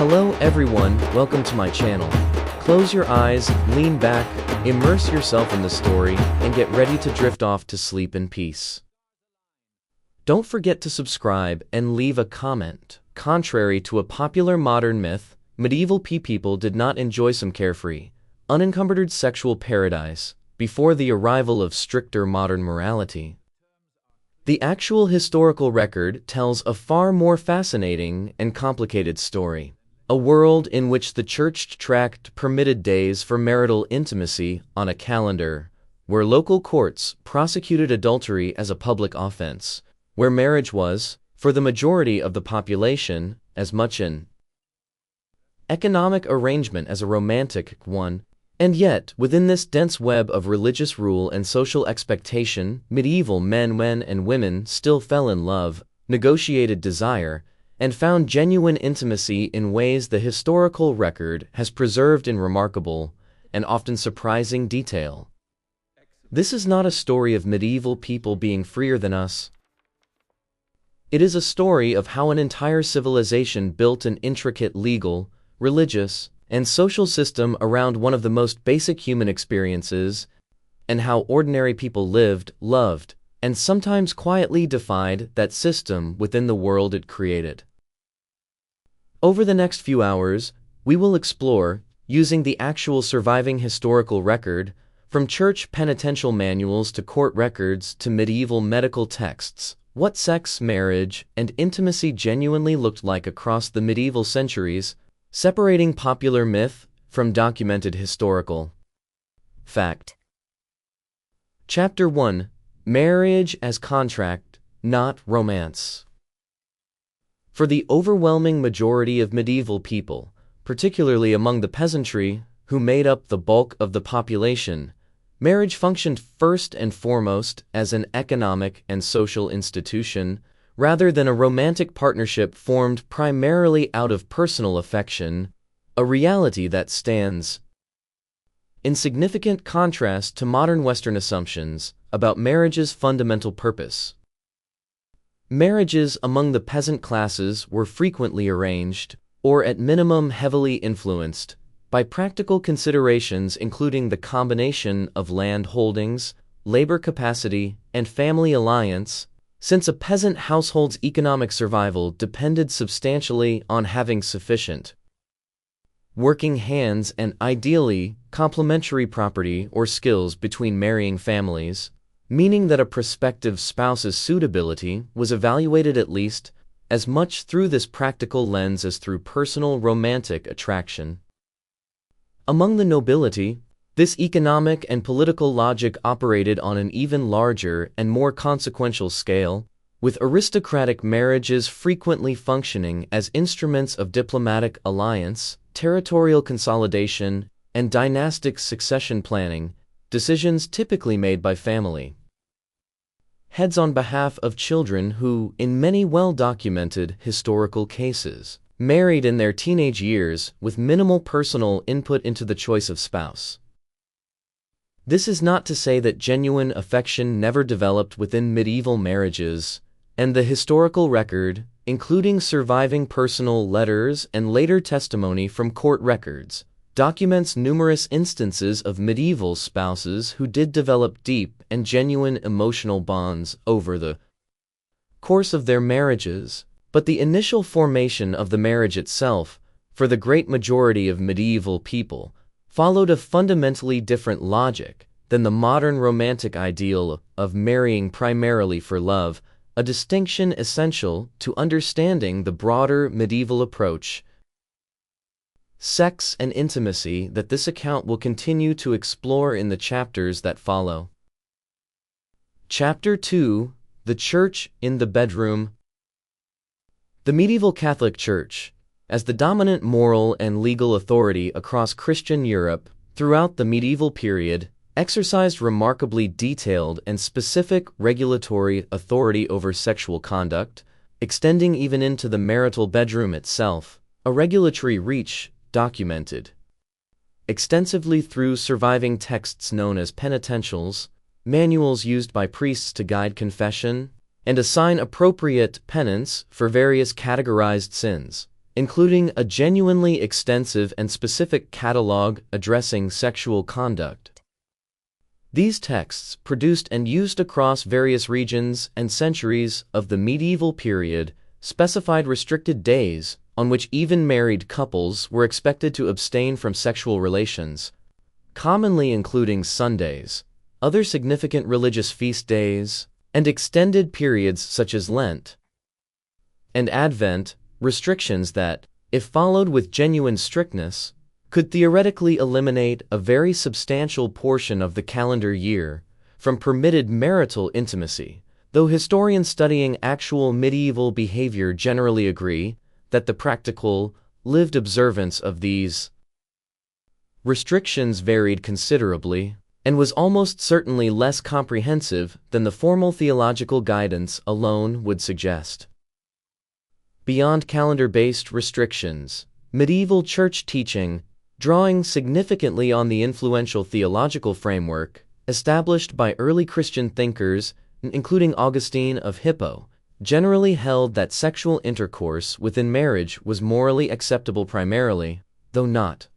Hello everyone, welcome to my channel. Close your eyes, lean back, immerse yourself in the story, and get ready to drift off to sleep in peace. Don't forget to subscribe and leave a comment. Contrary to a popular modern myth, medieval people did not enjoy some carefree, unencumbered sexual paradise before the arrival of stricter modern morality. The actual historical record tells a far more fascinating and complicated story. A world in which the church tracked permitted days for marital intimacy on a calendar, where local courts prosecuted adultery as a public offense, where marriage was, for the majority of the population, as much an economic arrangement as a romantic one. And yet, within this dense web of religious rule and social expectation, medieval men and women still fell in love, negotiated desire, and found genuine intimacy in ways the historical record has preserved in remarkable and often surprising detail. This is not a story of medieval people being freer than us. It is a story of how an entire civilization built an intricate legal, religious, and social system around one of the most basic human experiences, and how ordinary people lived, loved, and sometimes quietly defied that system within the world it created. Over the next few hours, we will explore, using the actual surviving historical record, from church penitential manuals to court records to medieval medical texts, what sex, marriage, and intimacy genuinely looked like across the medieval centuries, separating popular myth from documented historical fact. Chapter 1: Marriage as Contract, Not Romance. For the overwhelming majority of medieval people, particularly among the peasantry, who made up the bulk of the population, marriage functioned first and foremost as an economic and social institution, rather than a romantic partnership formed primarily out of personal affection, a reality that stands in significant contrast to modern Western assumptions about marriage's fundamental purpose. Marriages among the peasant classes were frequently arranged, or at minimum heavily influenced, by practical considerations including the combination of land holdings, labor capacity, and family alliance, since a peasant household's economic survival depended substantially on having sufficient working hands and, ideally, complementary property or skills between marrying families, meaning that a prospective spouse's suitability was evaluated at least as much through this practical lens as through personal romantic attraction. Among the nobility, this economic and political logic operated on an even larger and more consequential scale, with aristocratic marriages frequently functioning as instruments of diplomatic alliance, territorial consolidation, and dynastic succession planning, decisions typically made by family heads on behalf of children who, in many well-documented historical cases, married in their teenage years with minimal personal input into the choice of spouse. This is not to say that genuine affection never developed within medieval marriages, and the historical record, including surviving personal letters and later testimony from court records, documents numerous instances of medieval spouses who did develop deep and genuine emotional bonds over the course of their marriages, but the initial formation of the marriage itself, for the great majority of medieval people, followed a fundamentally different logic than the modern romantic ideal of marrying primarily for love, a distinction essential to understanding the broader medieval approach sex and intimacy that this account will continue to explore in the chapters that follow. Chapter 2: The Church in the Bedroom. The medieval Catholic Church, as the dominant moral and legal authority across Christian Europe throughout the medieval period, exercised remarkably detailed and specific regulatory authority over sexual conduct, extending even into the marital bedroom itself, a regulatory reach documented extensively through surviving texts known as penitentials, manuals used by priests to guide confession and assign appropriate penance for various categorized sins, including a genuinely extensive and specific catalog addressing sexual conduct. These texts, produced and used across various regions and centuries of the medieval period, specified restricted days on which even married couples were expected to abstain from sexual relations, commonly including Sundays, other significant religious feast days, and extended periods such as Lent and Advent, restrictions that, if followed with genuine strictness, could theoretically eliminate a very substantial portion of the calendar year from permitted marital intimacy, though historians studying actual medieval behavior generally agree that the practical, lived observance of these restrictions varied considerably and was almost certainly less comprehensive than the formal theological guidance alone would suggest. Beyond calendar-based restrictions, medieval church teaching, drawing significantly on the influential theological framework established by early Christian thinkers, including Augustine of Hippo, generally held that sexual intercourse within marriage was morally acceptable primarily, though not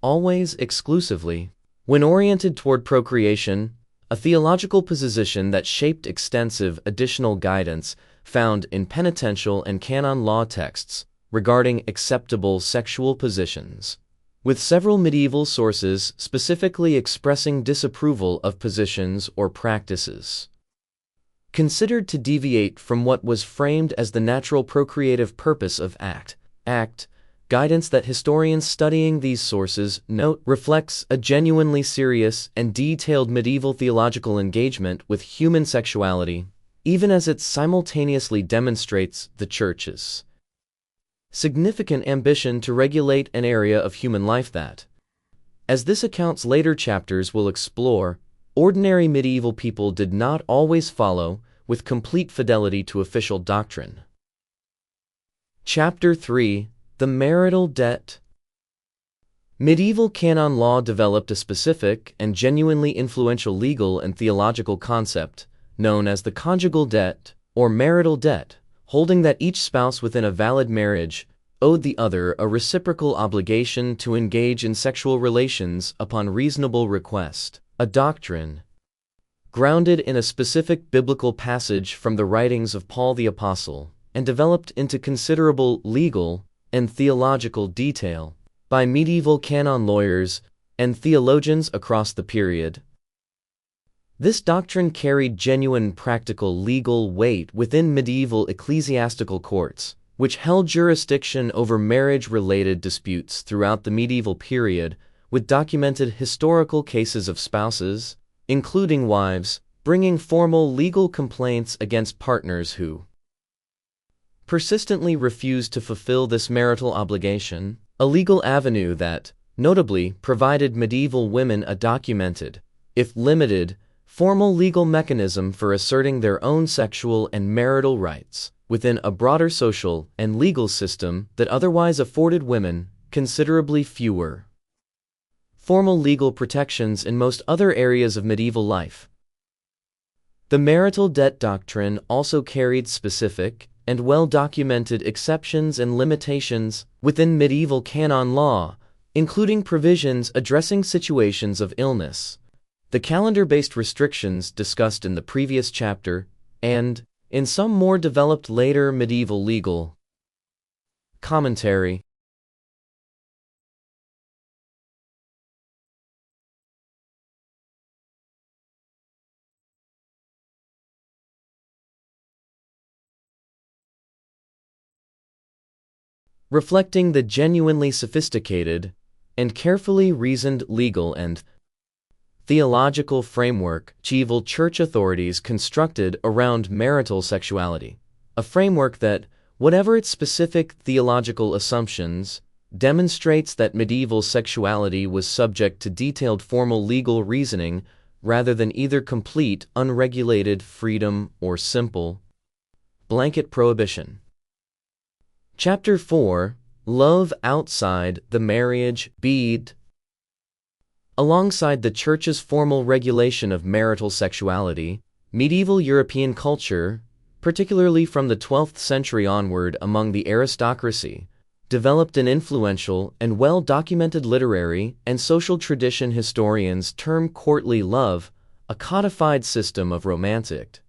always exclusively, when oriented toward procreation, a theological position that shaped extensive additional guidance found in penitential and canon law texts regarding acceptable sexual positions, with several medieval sources specifically expressing disapproval of positions or practices considered to deviate from what was framed as the natural procreative purpose of act. Guidance that historians studying these sources note reflects a genuinely serious and detailed medieval theological engagement with human sexuality, even as it simultaneously demonstrates the Church's significant ambition to regulate an area of human life that, as this account's later chapters will explore, ordinary medieval people did not always follow with complete fidelity to official doctrine. Chapter 3: The Marital Debt. Medieval canon law developed a specific and genuinely influential legal and theological concept known as the conjugal debt or marital debt, holding that each spouse within a valid marriage owed the other a reciprocal obligation to engage in sexual relations upon reasonable request, a doctrine grounded in a specific biblical passage from the writings of Paul the Apostle and developed into considerable legal and theological detail by medieval canon lawyers and theologians across the period. This doctrine carried genuine practical legal weight within medieval ecclesiastical courts, which held jurisdiction over marriage-related disputes throughout the medieval period, with documented historical cases of spouses, including wives, bringing formal legal complaints against partners who persistently refused to fulfill this marital obligation, a legal avenue that, notably, provided medieval women a documented, if limited, formal legal mechanism for asserting their own sexual and marital rights within a broader social and legal system that otherwise afforded women considerably fewer formal legal protections in most other areas of medieval life. The marital debt doctrine also carried specific and well-documented exceptions and limitations within medieval canon law, including provisions addressing situations of illness, the calendar-based restrictions discussed in the previous chapter, and, in some more developed later medieval legal commentary. Reflecting the genuinely sophisticated and carefully reasoned legal and theological framework medieval church authorities constructed around marital sexuality, a framework that, whatever its specific theological assumptions, demonstrates that medieval sexuality was subject to detailed formal legal reasoning rather than either complete unregulated freedom or simple blanket prohibition. Chapter 4: Love Outside the Marriage Bed. Alongside the Church's formal regulation of marital sexuality, medieval European culture particularly from the 12th century onward among the aristocracy, developed an influential and well-documented literary and social tradition historians term courtly love, a codified system of romantic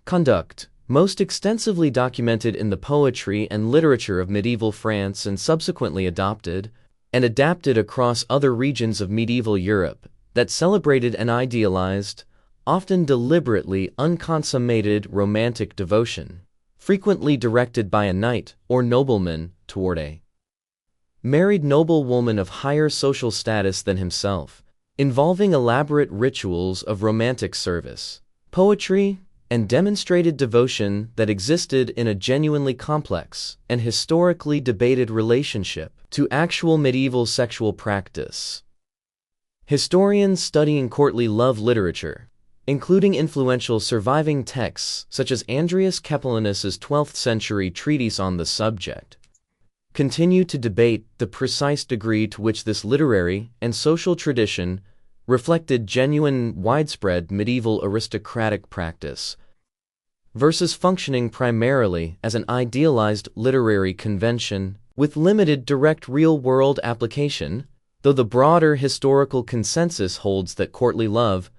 conduct, most extensively documented in the poetry and literature of medieval France and subsequently adopted and adapted across other regions of medieval Europe, that celebrated and idealized, often deliberately unconsummated romantic devotion, frequently directed by a knight or nobleman toward a married noblewoman of higher social status than himself, involving elaborate rituals of romantic service, poetry, and demonstrated devotion that existed in a genuinely complex and historically debated relationship to actual medieval sexual practice. Historians studying courtly love literature, including influential surviving texts such as Andreas Capellanus's 12th century treatise on the subject, continue to debate the precise degree to which this literary and social tradition reflected genuine, widespread medieval aristocratic practice versus functioning primarily as an idealized literary convention with limited direct real-world application, though the broader historical consensus holds that courtly love,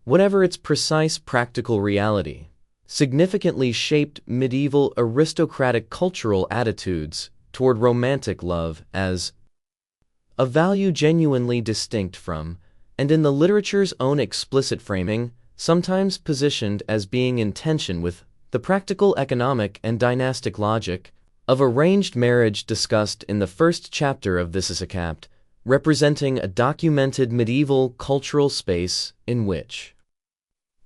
whatever its precise practical reality, significantly shaped medieval aristocratic cultural attitudes toward romantic love as a value genuinely distinct from, and in the literature's own explicit framing, sometimes positioned as being in tension with, the practical economic and dynastic logic of arranged marriage discussed in the first chapter of this account, representing a documented medieval cultural space in which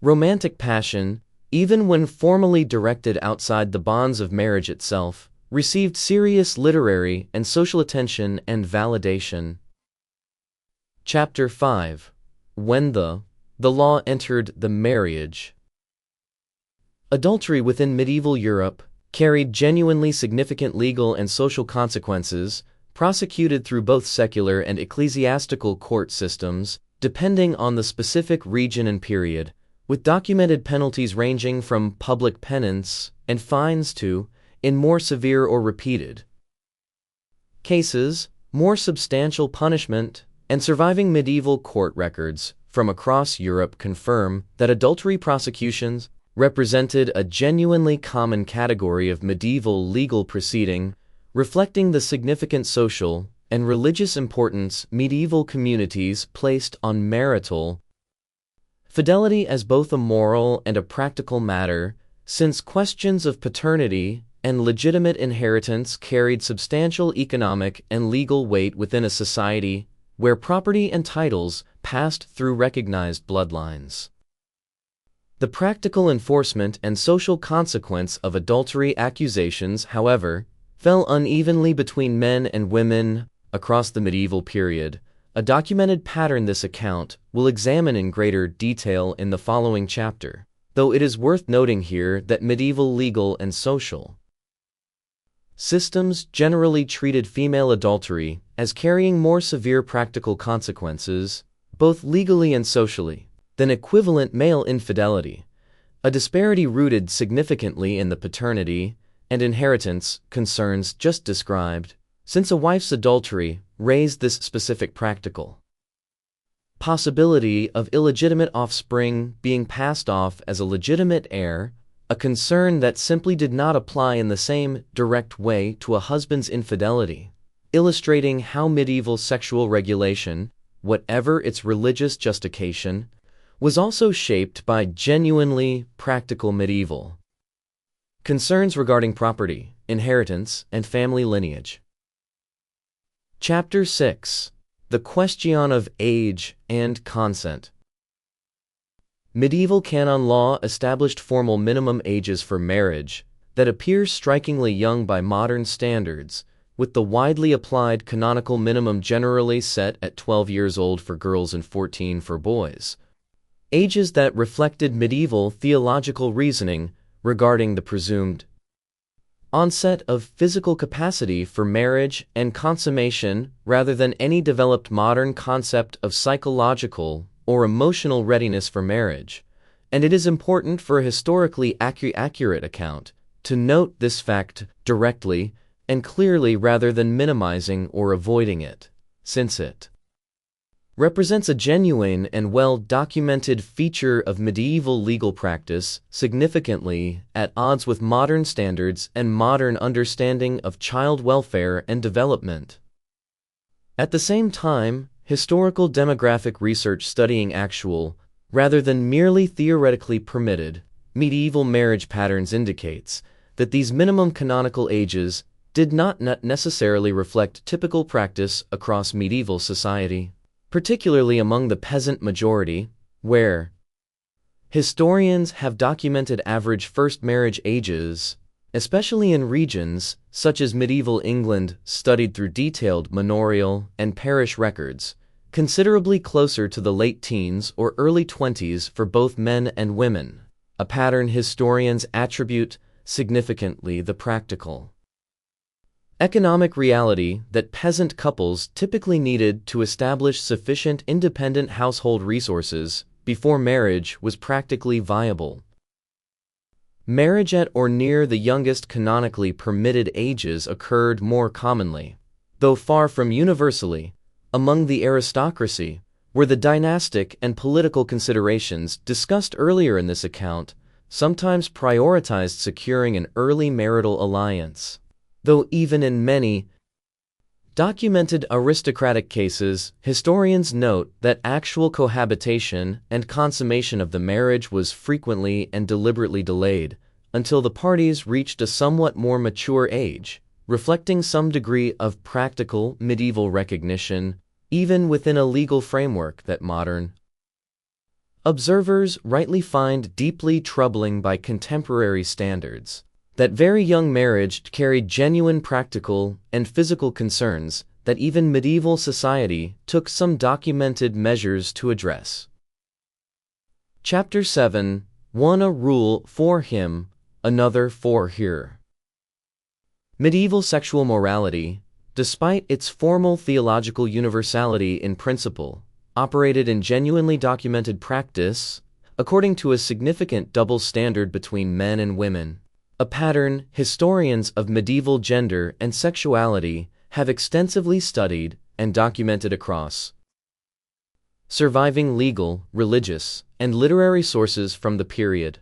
romantic passion, even when formally directed outside the bonds of marriage itself, received serious literary and social attention and validation. Chapter 5. When the law entered the marriage. Adultery within medieval Europe carried genuinely significant legal and social consequences, prosecuted through both secular and ecclesiastical court systems, depending on the specific region and period, with documented penalties ranging from public penance and fines to, in more severe or repeated cases, more substantial punishment, and surviving medieval court records from across Europe confirm that adultery prosecutions represented a genuinely common category of medieval legal proceeding, reflecting the significant social and religious importance medieval communities placed on marital fidelity as both a moral and a practical matter, since questions of paternity and legitimate inheritance carried substantial economic and legal weight within a society where property and titles passed through recognized bloodlines. The practical enforcement and social consequence of adultery accusations, however, fell unevenly between men and women across the medieval period, a documented pattern this account will examine in greater detail in the following chapter, though it is worth noting here that medieval legal and social systems generally treated female adultery as carrying more severe practical consequences, both legally and socially, than equivalent male infidelity, a disparity rooted significantly in the paternity and inheritance concerns just described, since a wife's adultery raised this specific practical possibility of illegitimate offspring being passed off as a legitimate heir, a concern that simply did not apply in the same direct way to a husband's infidelity, illustrating how medieval sexual regulation, whatever its religious justification, was also shaped by genuinely practical medieval concerns regarding property, inheritance, and family lineage. Chapter 6. The Question of Age and Consent. Medieval canon law established formal minimum ages for marriage that appear strikingly young by modern standards, with the widely applied canonical minimum generally set at 12 years old for girls and 14 for boys. Ages that reflected medieval theological reasoning regarding the presumed onset of physical capacity for marriage and consummation rather than any developed modern concept of psychological or emotional readiness for marriage, and it is important for a historically accurate account to note this fact directly and clearly rather than minimizing or avoiding it, since it represents a genuine and well-documented feature of medieval legal practice, significantly at odds with modern standards and modern understanding of child welfare and development. At the same time, historical demographic research studying actual, rather than merely theoretically permitted, medieval marriage patterns indicates that these minimum canonical ages did not necessarily reflect typical practice across medieval society, particularly among the peasant majority, where historians have documented average first marriage ages, especially in regions such as medieval England studied through detailed manorial and parish records, considerably closer to the late teens or early 20s for both men and women, a pattern historians attribute significantly the practical economic reality that peasant couples typically needed to establish sufficient independent household resources before marriage was practically viable. Marriage at or near the youngest canonically permitted ages occurred more commonly, though far from universally, among the aristocracy, where the dynastic and political considerations discussed earlier in this account sometimes prioritized securing an early marital alliance. Though even in many documented aristocratic cases, historians note that actual cohabitation and consummation of the marriage was frequently and deliberately delayed until the parties reached a somewhat more mature age, reflecting some degree of practical medieval recognition, even within a legal framework that modern observers rightly find deeply troubling by contemporary standards. That very young marriage carried genuine practical and physical concerns that even medieval society took some documented measures to address. Chapter 7: One a rule for him, another for her. Medieval sexual morality, despite its formal theological universality in principle, operated in genuinely documented practice, according to a significant double standard between men and women. A pattern historians of medieval gender and sexuality have extensively studied and documented across surviving legal, religious, and literary sources from the period.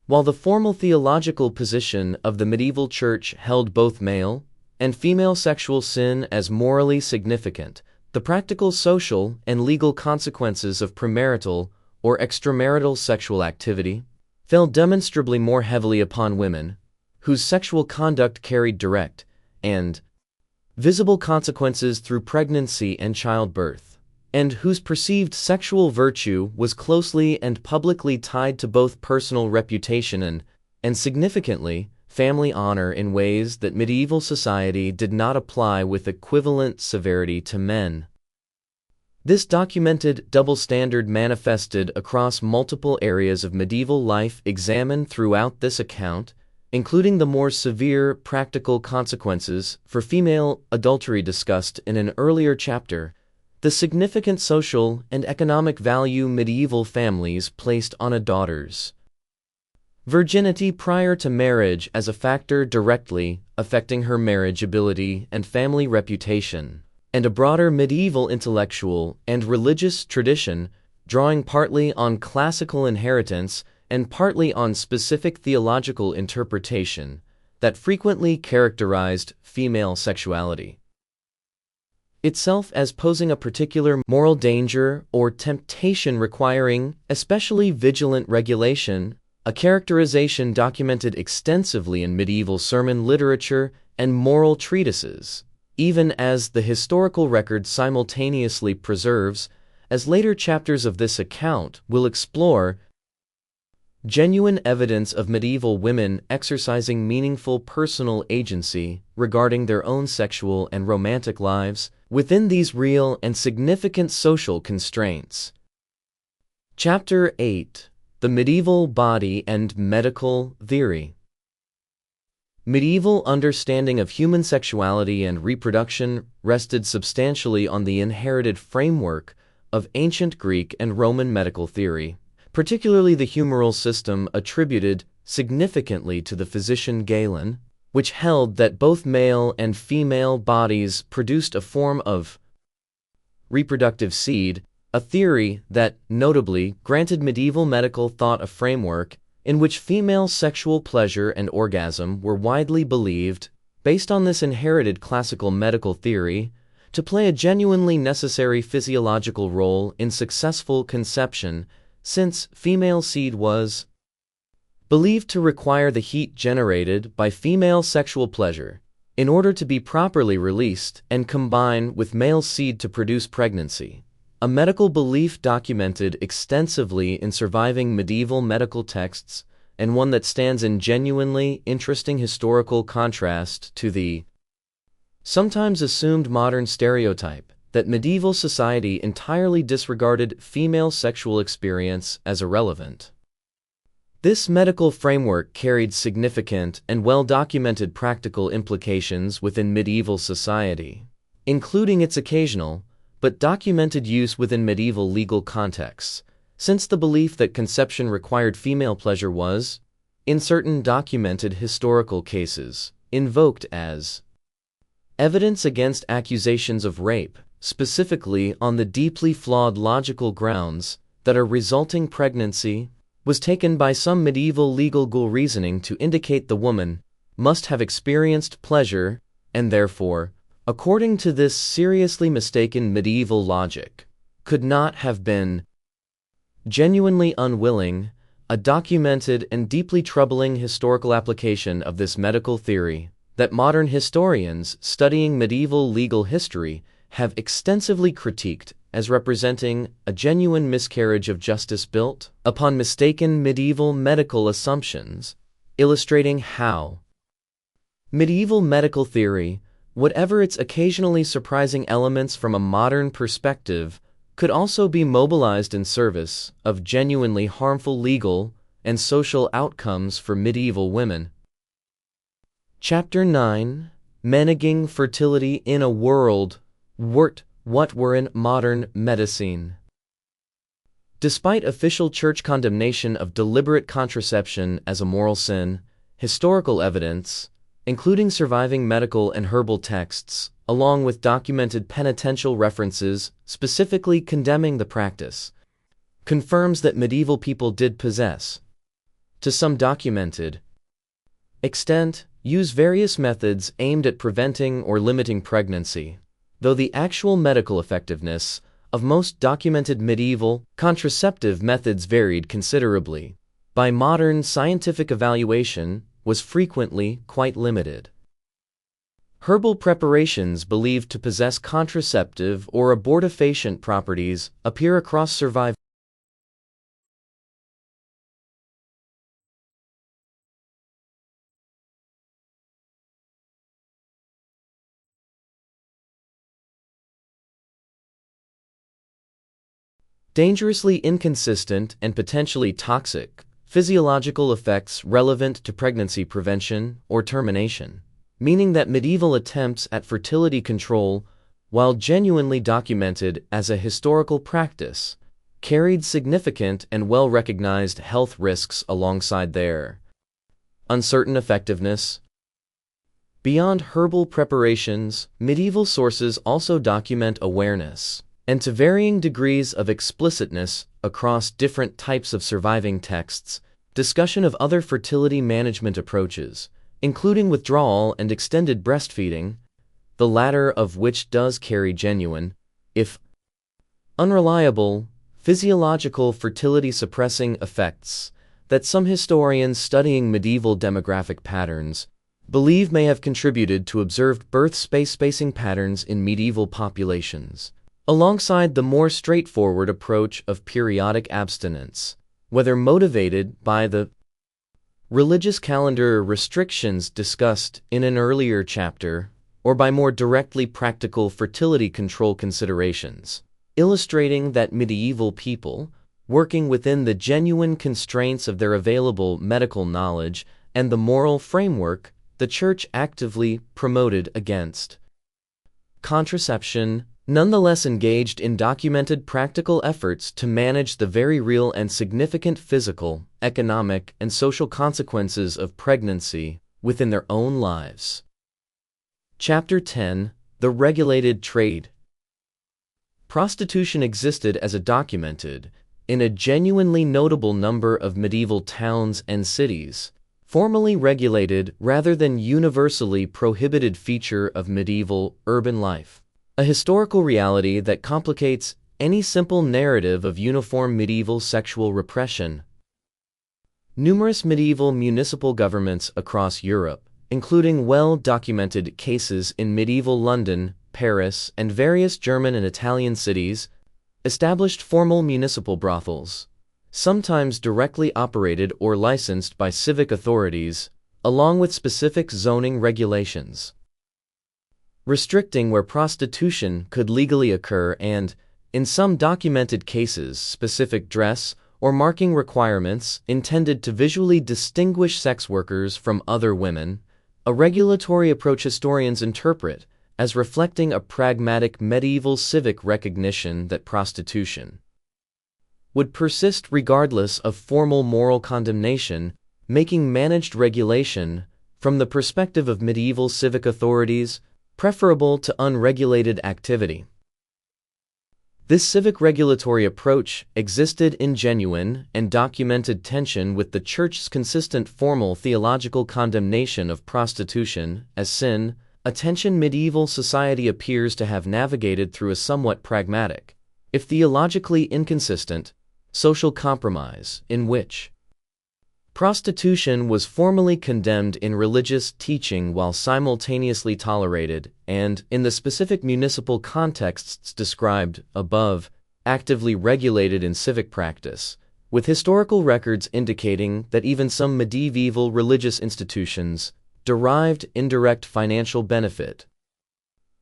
While the formal theological position of the medieval church held both male and female sexual sin as morally significant, the practical social and legal consequences of premarital or extramarital sexual activity fell demonstrably more heavily upon women, whose sexual conduct carried direct and visible consequences through pregnancy and childbirth, and whose perceived sexual virtue was closely and publicly tied to both personal reputation and significantly, family honor in ways that medieval society did not apply with equivalent severity to men. This documented double standard manifested across multiple areas of medieval life examined throughout this account, including the more severe practical consequences for female adultery discussed in an earlier chapter, the significant social and economic value medieval families placed on a daughter's virginity prior to marriage as a factor directly affecting her marriageability and family reputation, and a broader medieval intellectual and religious tradition drawing partly on classical inheritance and partly on specific theological interpretation that frequently characterized female sexuality itself as posing a particular moral danger or temptation requiring especially vigilant regulation, a characterization documented extensively in medieval sermon literature and moral treatises, even as the historical record simultaneously preserves, as later chapters of this account will explore, genuine evidence of medieval women exercising meaningful personal agency regarding their own sexual and romantic lives within these real and significant social constraints. Chapter 8: The Medieval Body and Medical Theory. Medieval understanding of human sexuality and reproduction rested substantially on the inherited framework of ancient Greek and Roman medical theory, particularly the humoral system attributed significantly to the physician Galen, which held that both male and female bodies produced a form of reproductive seed, a theory that, notably, granted medieval medical thought a framework in which female sexual pleasure and orgasm were widely believed, based on this inherited classical medical theory, to play a genuinely necessary physiological role in successful conception, since female seed was believed to require the heat generated by female sexual pleasure in order to be properly released and combine with male seed to produce pregnancy, a medical belief documented extensively in surviving medieval medical texts, and one that stands in genuinely interesting historical contrast to the sometimes assumed modern stereotype that medieval society entirely disregarded female sexual experience as irrelevant. This medical framework carried significant and well-documented practical implications within medieval society, including its occasional but documented use within medieval legal contexts, since the belief that conception required female pleasure was, in certain documented historical cases, invoked as evidence against accusations of rape, specifically on the deeply flawed logical grounds that a resulting pregnancy was taken by some medieval legal reasoning to indicate the woman must have experienced pleasure, and therefore, according to this seriously mistaken medieval logic, could not have been genuinely unwilling. A documented and deeply troubling historical application of this medical theory that modern historians studying medieval legal history have extensively critiqued as representing a genuine miscarriage of justice built upon mistaken medieval medical assumptions, illustrating how medieval medical theory, whatever its occasionally surprising elements from a modern perspective, could also be mobilized in service of genuinely harmful legal and social outcomes for medieval women. Chapter 9: Managing Fertility in a World. What were in modern medicine? Despite official church condemnation of deliberate contraception as a moral sin, historical evidence, including surviving medical and herbal texts, along with documented penitential references specifically condemning the practice, confirms that medieval people did possess, to some documented extent, use various methods aimed at preventing or limiting pregnancy, though the actual medical effectiveness of most documented medieval contraceptive methods varied considerably. By modern scientific evaluation, was frequently quite limited. Herbal preparations believed to possess contraceptive or abortifacient properties appear across surviving dangerously inconsistent and potentially toxic physiological effects relevant to pregnancy prevention or termination, meaning that medieval attempts at fertility control, while genuinely documented as a historical practice, carried significant and well-recognized health risks alongside their uncertain effectiveness. Beyond herbal preparations, medieval sources also document awareness, and to varying degrees of explicitness across different types of surviving texts, discussion of other fertility management approaches, including withdrawal and extended breastfeeding, the latter of which does carry genuine, if unreliable, physiological fertility-suppressing effects that some historians studying medieval demographic patterns believe may have contributed to observed birth space spacing patterns in medieval populations, alongside the more straightforward approach of periodic abstinence, whether motivated by the religious calendar restrictions discussed in an earlier chapter, or by more directly practical fertility control considerations, illustrating that medieval people, working within the genuine constraints of their available medical knowledge and the moral framework the Church actively promoted against contraception, nonetheless engaged in documented practical efforts to manage the very real and significant physical, economic, and social consequences of pregnancy within their own lives. Chapter 10: The Regulated Trade. Prostitution existed as a documented, in a genuinely notable number of medieval towns and cities, formally regulated rather than universally prohibited feature of medieval urban life. A historical reality that complicates any simple narrative of uniform medieval sexual repression. Numerous medieval municipal governments across Europe, including well-documented cases in medieval London, Paris, and various German and Italian cities, established formal municipal brothels, sometimes directly operated or licensed by civic authorities, along with specific zoning regulations, restricting where prostitution could legally occur and, in some documented cases, specific dress or marking requirements intended to visually distinguish sex workers from other women, a regulatory approach historians interpret as reflecting a pragmatic medieval civic recognition that prostitution would persist regardless of formal moral condemnation, making managed regulation, from the perspective of medieval civic authorities, preferable to unregulated activity. This civic regulatory approach existed in genuine and documented tension with the Church's consistent formal theological condemnation of prostitution as sin, a tension medieval society appears to have navigated through a somewhat pragmatic, if theologically inconsistent, social compromise, in which prostitution was formally condemned in religious teaching while simultaneously tolerated and, in the specific municipal contexts described above, actively regulated in civic practice, with historical records indicating that even some medieval religious institutions derived indirect financial benefit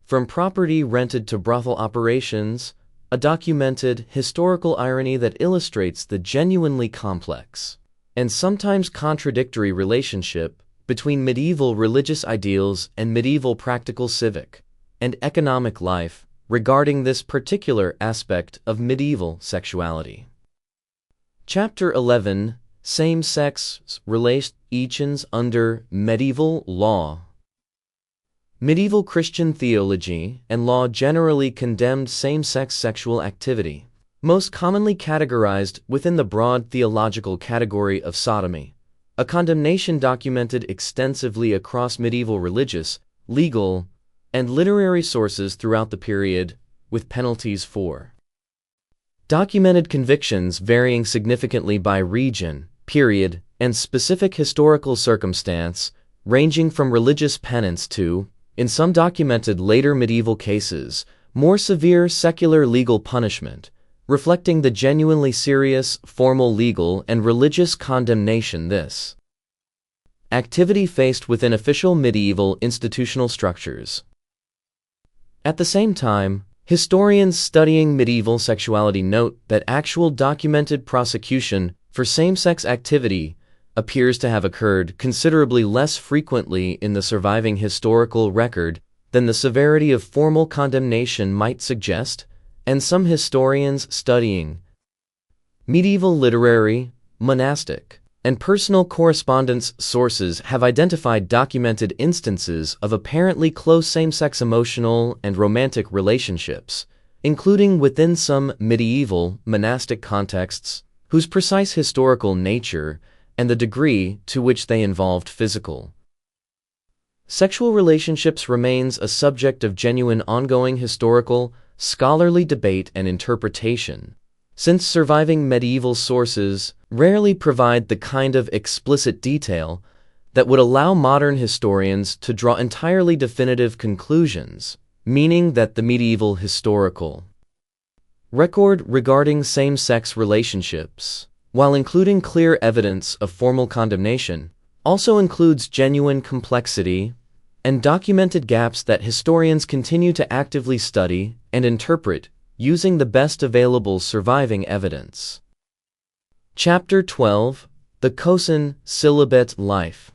from property rented to brothel operations, a documented historical irony that illustrates the genuinely complex and sometimes contradictory relationship between medieval religious ideals and medieval practical civic and economic life regarding this particular aspect of medieval sexuality. Chapter 11: Same-sex relations under medieval law. Medieval Christian theology and law generally condemned same-sex sexual activity, most commonly categorized within the broad theological category of sodomy, a condemnation documented extensively across medieval religious, legal, and literary sources throughout the period, with penalties for documented convictions varying significantly by region, period, and specific historical circumstance, ranging from religious penance to, in some documented later medieval cases, more severe secular legal punishment, reflecting the genuinely serious, formal legal and religious condemnation this activity faced within official medieval institutional structures. At the same time, historians studying medieval sexuality note that actual documented prosecution for same-sex activity appears to have occurred considerably less frequently in the surviving historical record than the severity of formal condemnation might suggest, and some historians studying medieval literary, monastic, and personal correspondence sources have identified documented instances of apparently close same-sex emotional and romantic relationships, including within some medieval monastic contexts, whose precise historical nature and the degree to which they involved physical sexual relationships remains a subject of genuine ongoing historical, scholarly debate and interpretation, since surviving medieval sources rarely provide the kind of explicit detail that would allow modern historians to draw entirely definitive conclusions, meaning that the medieval historical record regarding same-sex relationships, while including clear evidence of formal condemnation, also includes genuine complexity and documented gaps that historians continue to actively study and interpret using the best available surviving evidence. Chapter 12: The Kosan Celibate Life.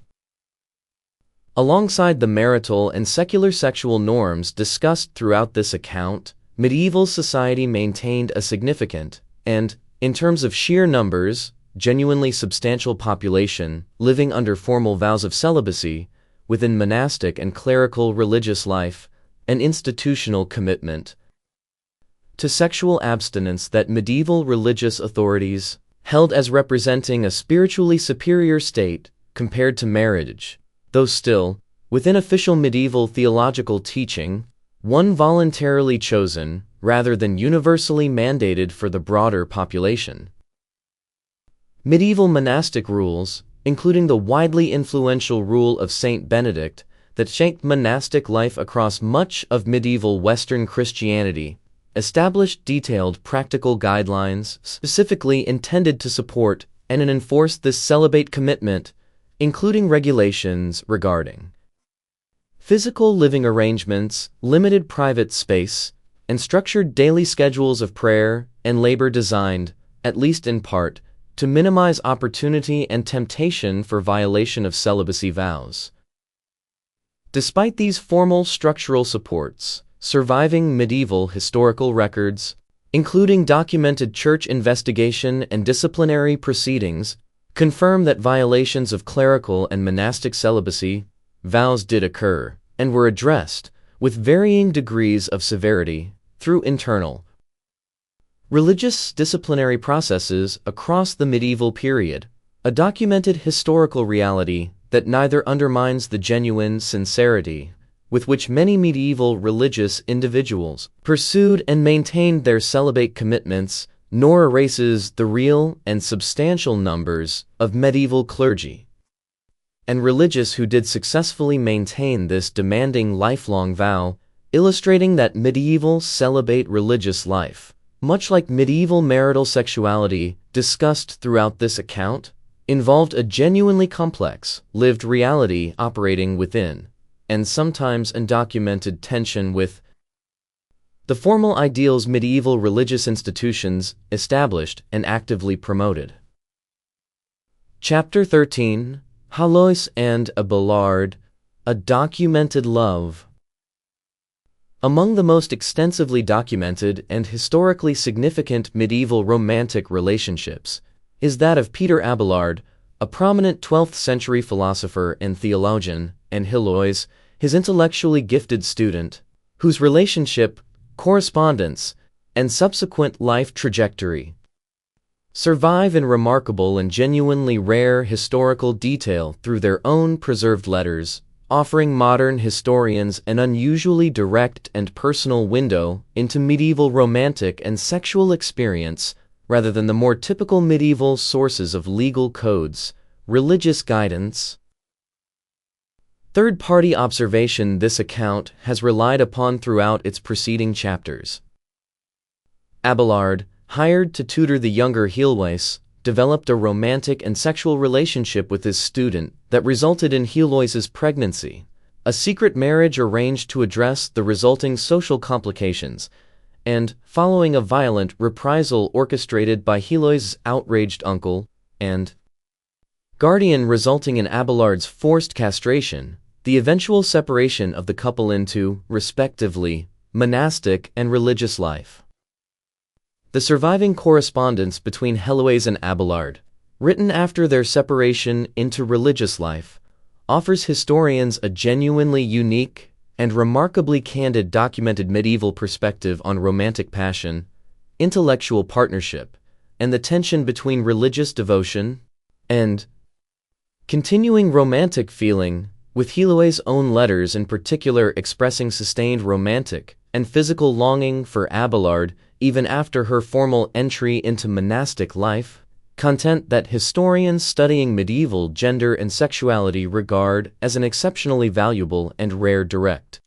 Alongside the marital and secular sexual norms discussed throughout this account, medieval society maintained a significant, and, in terms of sheer numbers, genuinely substantial population living under formal vows of celibacy within monastic and clerical religious life, an institutional commitment to sexual abstinence that medieval religious authorities held as representing a spiritually superior state compared to marriage, though still, within official medieval theological teaching, one voluntarily chosen rather than universally mandated for the broader population. Medieval monastic rules, including the widely influential rule of Saint Benedict that shaped monastic life across much of medieval Western Christianity, established detailed practical guidelines specifically intended to support and enforce this celibate commitment, including regulations regarding physical living arrangements, limited private space, and structured daily schedules of prayer and labor designed, at least in part, to minimize opportunity and temptation for violation of celibacy vows. Despite these formal structural supports, surviving medieval historical records, including documented church investigation and disciplinary proceedings, confirm that violations of clerical and monastic celibacy vows did occur and were addressed with varying degrees of severity through internal religious disciplinary processes across the medieval period, a documented historical reality that neither undermines the genuine sincerity with which many medieval religious individuals pursued and maintained their celibate commitments, nor erases the real and substantial numbers of medieval clergy and religious who did successfully maintain this demanding lifelong vow, illustrating that medieval celibate religious life, much like medieval marital sexuality discussed throughout this account, involved a genuinely complex, lived reality operating within, and sometimes undocumented tension with, the formal ideals medieval religious institutions established and actively promoted. Chapter 13, Helois and Abelard, A Documented Love. Among the most extensively documented and historically significant medieval romantic relationships is that of Peter Abelard, a prominent 12th century philosopher and theologian, and Helois, his intellectually gifted student, whose relationship, correspondence, and subsequent life trajectory survive in remarkable and genuinely rare historical detail through their own preserved letters, offering modern historians an unusually direct and personal window into medieval romantic and sexual experience rather than the more typical medieval sources of legal codes, religious guidance. Third-party observation. This account has relied upon throughout its preceding chapters. Abelard, hired to tutor the younger Helois, developed a romantic and sexual relationship with his student that resulted in Helois's pregnancy, a secret marriage arranged to address the resulting social complications, and, following a violent reprisal orchestrated by Helois's outraged uncle and guardian resulting in Abelard's forced castration, the eventual separation of the couple into, respectively, monastic and religious life. The surviving correspondence between Helois and Abelard, written after their separation into religious life, offers historians a genuinely unique and remarkably candid documented medieval perspective on romantic passion, intellectual partnership, and the tension between religious devotion and continuing romantic feeling, with Helois' own letters in particular expressing sustained romantic and physical longing for Abelard even after her formal entry into monastic life, content that historians studying medieval gender and sexuality regard as an exceptionally valuable and rare direct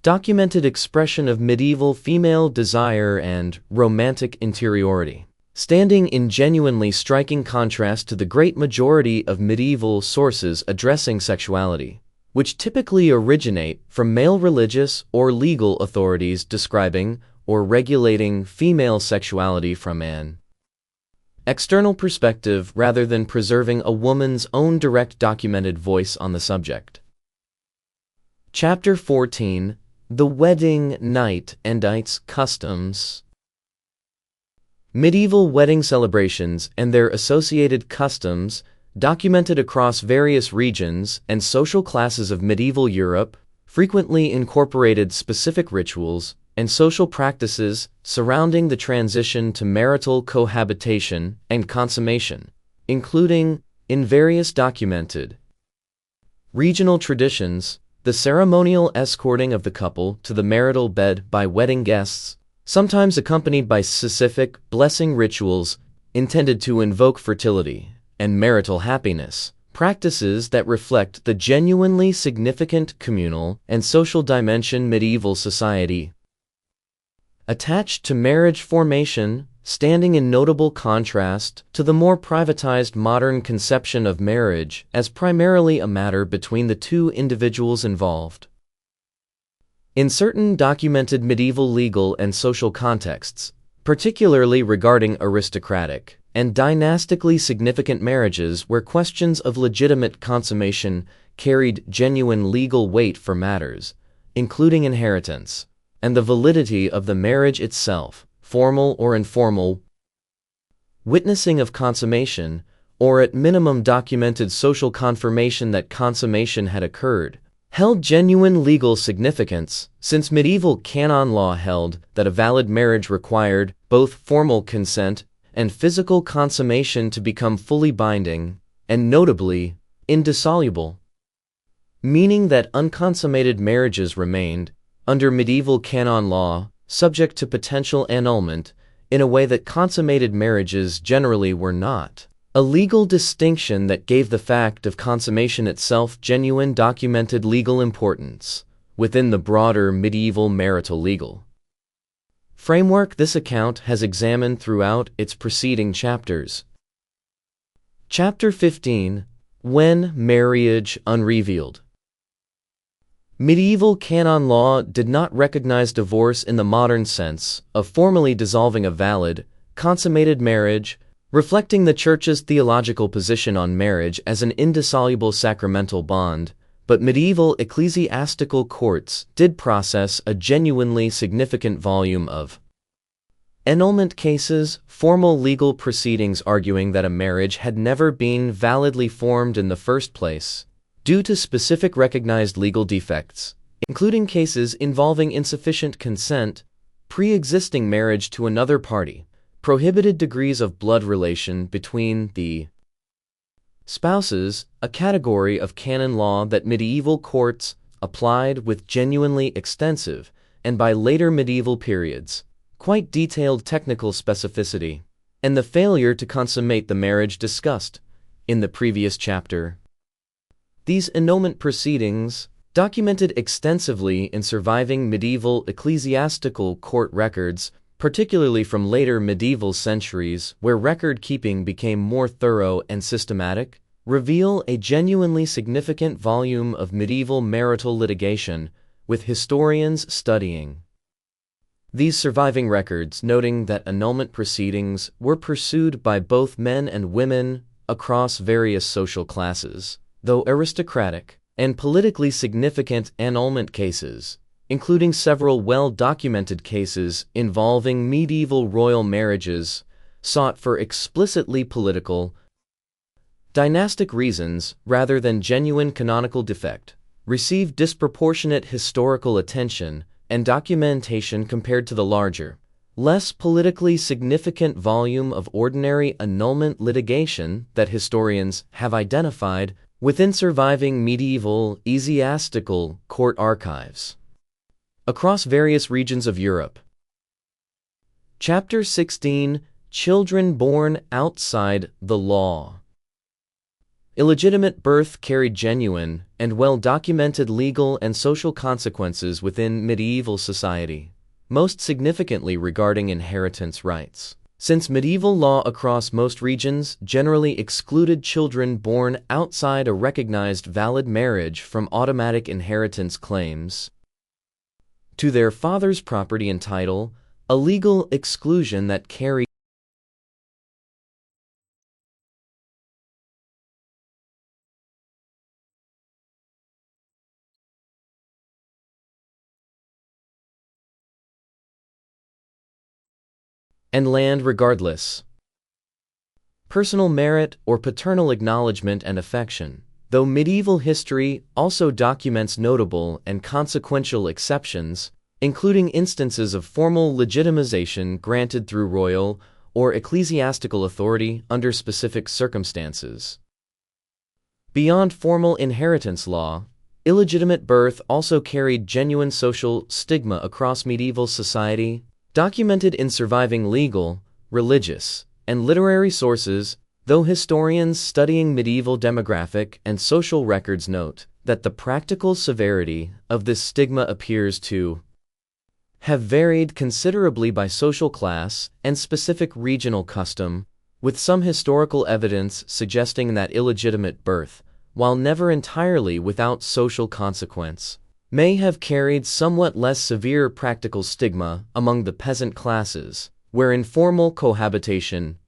documented expression of medieval female desire and romantic interiority, standing in genuinely striking contrast to the great majority of medieval sources addressing sexuality, which typically originate from male religious or legal authorities describing or regulating female sexuality from an external perspective rather than preserving a woman's own direct documented voice on the subject. Chapter 14, The wedding night and its customs. Medieval wedding celebrations and their associated customs, documented across various regions and social classes of medieval Europe, frequently incorporated specific rituals and social practices surrounding the transition to marital cohabitation and consummation, including, in various documented regional traditions, the ceremonial escorting of the couple to the marital bed by wedding guests, sometimes accompanied by specific blessing rituals intended to invoke fertility and marital happiness, practices that reflect the genuinely significant communal and social dimension medieval society attached to marriage formation, standing in notable contrast to the more privatized modern conception of marriage as primarily a matter between the two individuals involved. In certain documented medieval legal and social contexts, particularly regarding aristocratic and dynastically significant marriages where questions of legitimate consummation carried genuine legal weight for matters, including inheritance, and the validity of the marriage itself, formal or informal, witnessing of consummation, or at minimum documented social confirmation that consummation had occurred, held genuine legal significance, since medieval canon law held that a valid marriage required both formal consent and physical consummation to become fully binding, and notably, indissoluble, meaning that unconsummated marriages remained, under medieval canon law, subject to potential annulment, in a way that consummated marriages generally were not. A legal distinction that gave the fact of consummation itself genuine documented legal importance within the broader medieval marital legal framework this account has examined throughout its preceding chapters. Chapter 15: When Marriage Unrevealed. Medieval canon law did not recognize divorce in the modern sense of formally dissolving a valid, consummated marriage, reflecting the Church's theological position on marriage as an indissoluble sacramental bond, but medieval ecclesiastical courts did process a genuinely significant volume of annulment cases, formal legal proceedings arguing that a marriage had never been validly formed in the first place, due to specific recognized legal defects, including cases involving insufficient consent, pre-existing marriage to another party, prohibited degrees of blood relation between the spouses, a category of canon law that medieval courts applied with genuinely extensive, and by later medieval periods, quite detailed technical specificity, and the failure to consummate the marriage discussed in the previous chapter. These annulment proceedings, documented extensively in surviving medieval ecclesiastical court records, particularly from later medieval centuries where record-keeping became more thorough and systematic, reveal a genuinely significant volume of medieval marital litigation, with historians studying these surviving records noting that annulment proceedings were pursued by both men and women across various social classes, though aristocratic and politically significant annulment cases, including several well-documented cases involving medieval royal marriages, sought for explicitly political, dynastic reasons rather than genuine canonical defect, received disproportionate historical attention and documentation compared to the larger, less politically significant volume of ordinary annulment litigation that historians have identified within surviving medieval ecclesiastical court archives across various regions of Europe. Chapter 16: Children Born Outside the Law. Illegitimate birth carried genuine and well-documented legal and social consequences within medieval society, most significantly regarding inheritance rights. Since medieval law across most regions generally excluded children born outside a recognized valid marriage from automatic inheritance claims to their father's property and title, a legal exclusion that carried and land regardless. Personal merit or paternal acknowledgement and affection. Though medieval history also documents notable and consequential exceptions, including instances of formal legitimization granted through royal or ecclesiastical authority under specific circumstances. Beyond formal inheritance law, illegitimate birth also carried genuine social stigma across medieval society, documented in surviving legal, religious, and literary sources, though historians studying medieval demographic and social records note that the practical severity of this stigma appears to have varied considerably by social class and specific regional custom, with some historical evidence suggesting that illegitimate birth, while never entirely without social consequence, may have carried somewhat less severe practical stigma among the peasant classes, where informal cohabitation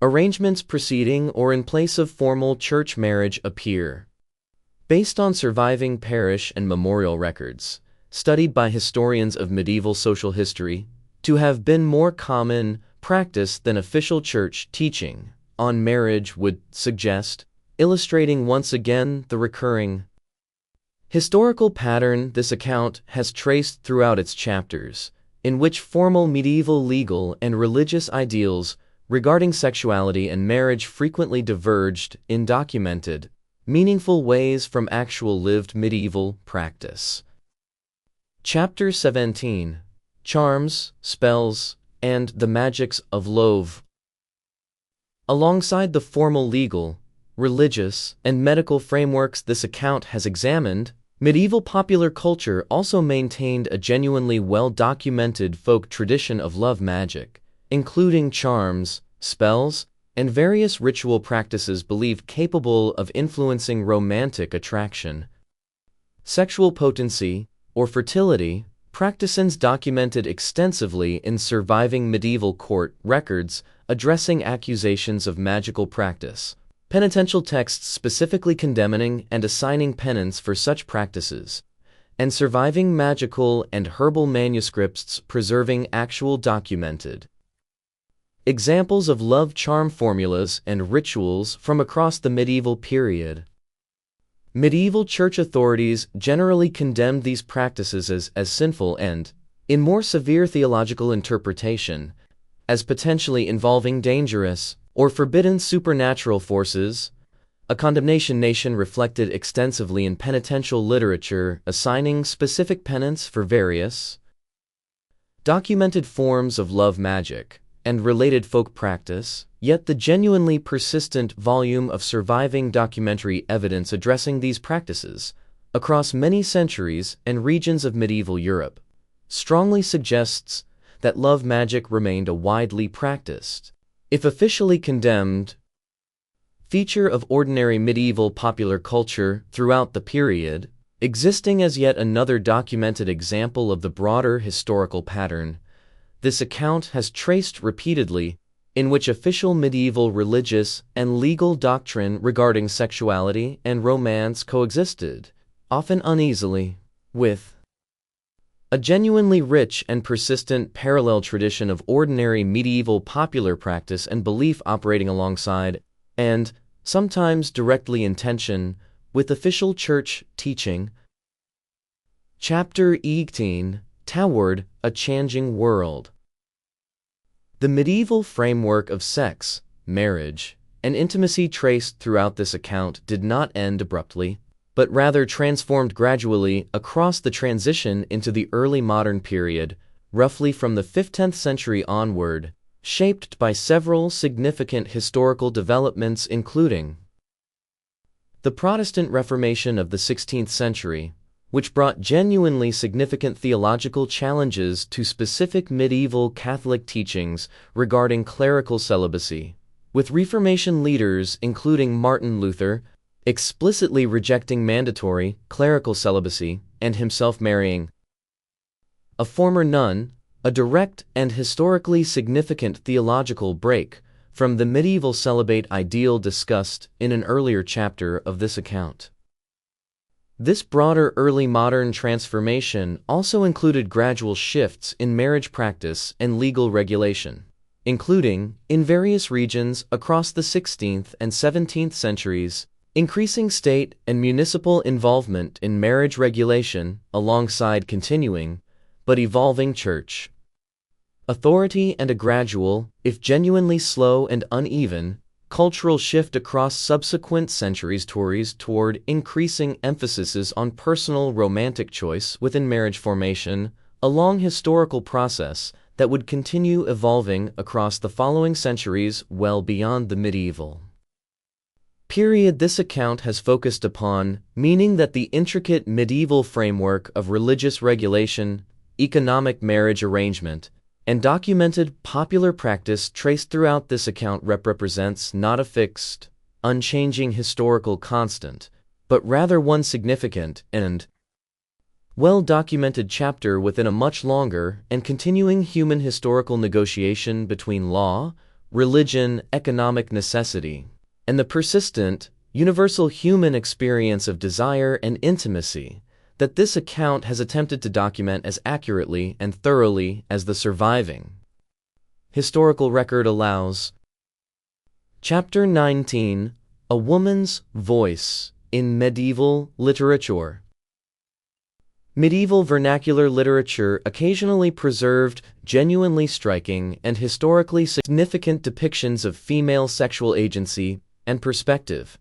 arrangements preceding or in place of formal church marriage appear, based on surviving parish and memorial records, studied by historians of medieval social history, to have been more common practice than official church teaching on marriage would suggest, illustrating once again the recurring historical pattern this account has traced throughout its chapters, in which formal medieval legal and religious ideals regarding sexuality and marriage frequently diverged in documented, meaningful ways from actual lived medieval practice. Chapter 17: Charms, Spells, and the Magics of Love. Alongside the formal legal, religious, and medical frameworks this account has examined, medieval popular culture also maintained a genuinely well-documented folk tradition of love magic, including charms, spells, and various ritual practices believed capable of influencing romantic attraction, sexual potency, or fertility. Practices documented extensively in surviving medieval court records addressing accusations of magical practice, penitential texts specifically condemning and assigning penance for such practices, and surviving magical and herbal manuscripts preserving actual documented examples of love charm formulas and rituals from across the medieval period. Medieval church authorities generally condemned these practices as sinful and, in more severe theological interpretation, as potentially involving dangerous or forbidden supernatural forces, a condemnation nation reflected extensively in penitential literature assigning specific penance for various documented forms of love magic and related folk practice, yet the genuinely persistent volume of surviving documentary evidence addressing these practices across many centuries and regions of medieval Europe strongly suggests that love magic remained a widely practiced, if officially condemned, feature of ordinary medieval popular culture throughout the period, existing as yet another documented example of the broader historical pattern this account has traced repeatedly, in which official medieval religious and legal doctrine regarding sexuality and romance coexisted, often uneasily, with a genuinely rich and persistent parallel tradition of ordinary medieval popular practice and belief operating alongside, and sometimes directly in tension, with official church teaching. Chapter 18: Toward a Changing World. The medieval framework of sex, marriage, and intimacy traced throughout this account did not end abruptly, but rather transformed gradually across the transition into the early modern period, roughly from the 15th century onward, shaped by several significant historical developments including the Protestant Reformation of the 16th century, which brought genuinely significant theological challenges to specific medieval Catholic teachings regarding clerical celibacy, with Reformation leaders including Martin Luther explicitly rejecting mandatory clerical celibacy and himself marrying a former nun, a direct and historically significant theological break from the medieval celibate ideal discussed in an earlier chapter of this account. This broader early modern transformation also included gradual shifts in marriage practice and legal regulation, including, in various regions across the 16th and 17th centuries, increasing state and municipal involvement in marriage regulation alongside continuing, but evolving church authority and a gradual, if genuinely slow and uneven, cultural shift across subsequent centuries toward increasing emphases on personal romantic choice within marriage formation, a long historical process that would continue evolving across the following centuries well beyond the medieval period this account has focused upon, meaning that the intricate medieval framework of religious regulation, economic marriage arrangement, and documented popular practice traced throughout this account represents not a fixed, unchanging historical constant, but rather one significant and well-documented chapter within a much longer and continuing human historical negotiation between law, religion, economic necessity, and the persistent, universal human experience of desire and intimacy that this account has attempted to document as accurately and thoroughly as the surviving historical record allows. Chapter 19: A Woman's Voice in Medieval Literature. Medieval vernacular literature occasionally preserved genuinely striking and historically significant depictions of female sexual agency and perspective,